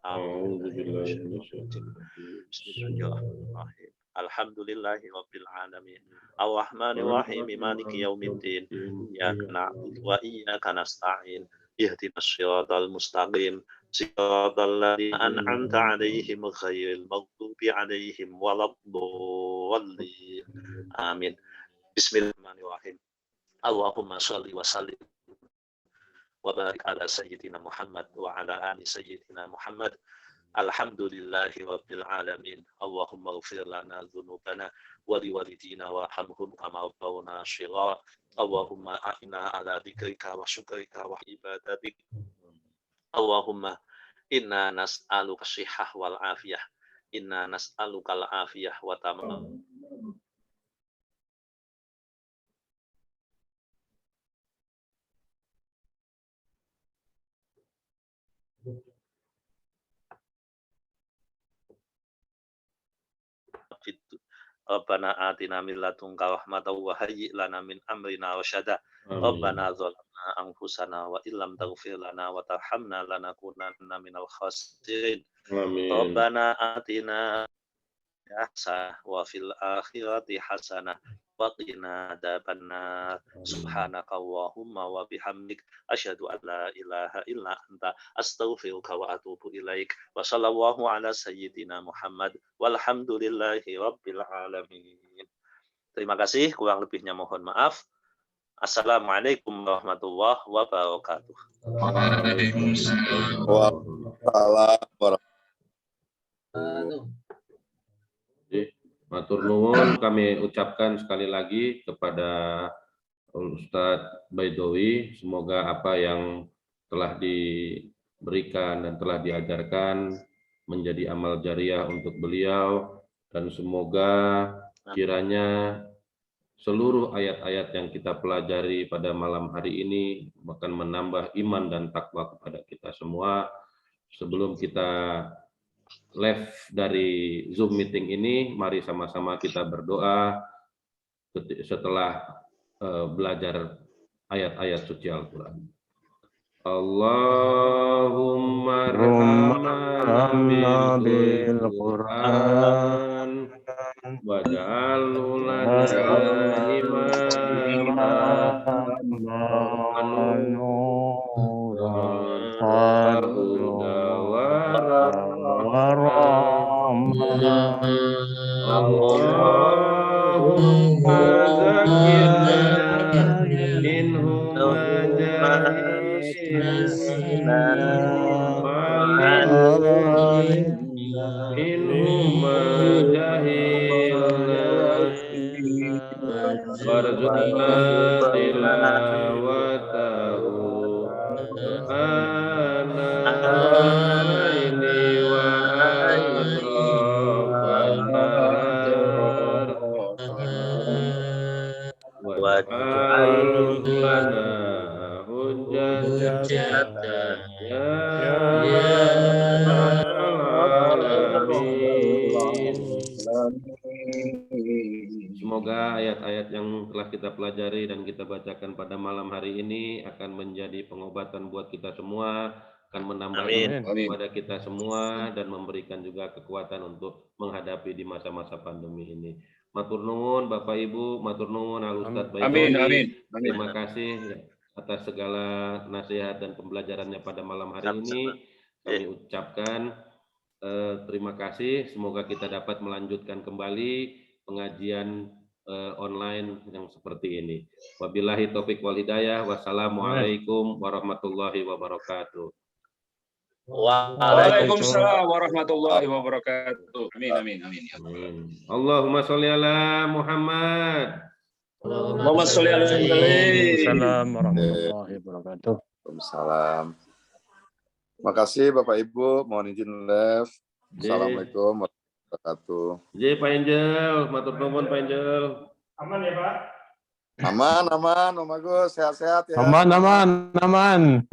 Bismillahirrahmanirrahim. Alhamdulillahi rabbil alamin. Ar-Rahmanir Rahim, Maliki yaumiddin. Iyyaka na'budu wa iyyaka nasta'in. Ihdinas siratal mustaqim. Siratal ladzina an'amta 'alaihim ghairil maghdubi 'alaihim waladdallin. Amin. Bismillahirrahmanirrahim. Allahumma sholli wa sallim wa barik ala sayyidina Muhammad wa ala ali sayyidina Muhammad. Alhamdulillahi rabbil alamin. Allahumma ighfir lana dzunubana wa liwalidina warhamhum kama rabbawna shighara. Allahumma a'inna ala dzikrika wa syukrika wa ibadatik. Allahumma inna nas'aluka shihhah wal afiyah. Inna nas'aluka al afiyah wa tamam. Rabbana atina min ladunka rahmatan wa hayyi' lana min amrina rasyada. Rabbana zalamna anfusana wa illam taghfir lana wa tarhamna lanakunanna minal khasirin. Rabbana atina hasanah wa fil akhirati hasanah wa qina adzabannar. Subhanaka Allahumma wa bihamdik asyhadu an la ilaha illa anta astaghfiruka wa atubu ilaik. Wa sallallahu ala sayyidina Muhammad walhamdulillahi rabbil alamin. Terima kasih, kurang lebihnya mohon maaf. Assalamualaikum warahmatullahi wabarakatuh. Waalaikumsalam warahmatullahi. Matur nuwun kami ucapkan sekali lagi kepada Ustadz Baidowi, semoga apa yang telah diberikan dan telah diajarkan menjadi amal jariah untuk beliau, dan semoga kiranya seluruh ayat-ayat yang kita pelajari pada malam hari ini akan menambah iman dan takwa kepada kita semua. Sebelum kita live dari Zoom meeting ini, mari sama-sama kita berdoa setelah belajar ayat-ayat suci Al-Quran. Allahumma rahmana bil Quran waj'alhu lana imaman Allahumma zakirna minhu majahilna minhu majahilna warzuqna tilawatahu Semoga ayat-ayat yang telah kita pelajari dan kita bacakan pada malam hari ini akan menjadi pengobatan buat kita semua, akan menambah iman kepada kita semua dan memberikan juga kekuatan untuk menghadapi di masa-masa pandemi ini. Matur nuwun Bapak Ibu, matur nuwun Al Ustaz Amin, Baiduri. amin, amin. Terima kasih ya, atas segala nasihat dan pembelajarannya pada malam hari ini. Kami ucapkan terima kasih. Semoga kita dapat melanjutkan kembali pengajian online yang seperti ini. Wabillahi taufik wal hidayah. Wassalamualaikum warahmatullahi wabarakatuh. Waalaikumsalam warahmatullahi wabarakatuh. Amin, amin, amin. Amin. Allahumma sholli ala Muhammad. Allahumma sholli ala Muhammad. Waalaikumsalam warahmatullahi wabarakatuh. Waalaikumsalam. Makasih Bapak Ibu, mohon izin live. Assalamualaikum warahmatullahi wabarakatuh. Jadi Pak Angel, matur nuwun Pak Angel. Aman ya Pak? Aman, Om Agus, sehat-sehat ya. Aman.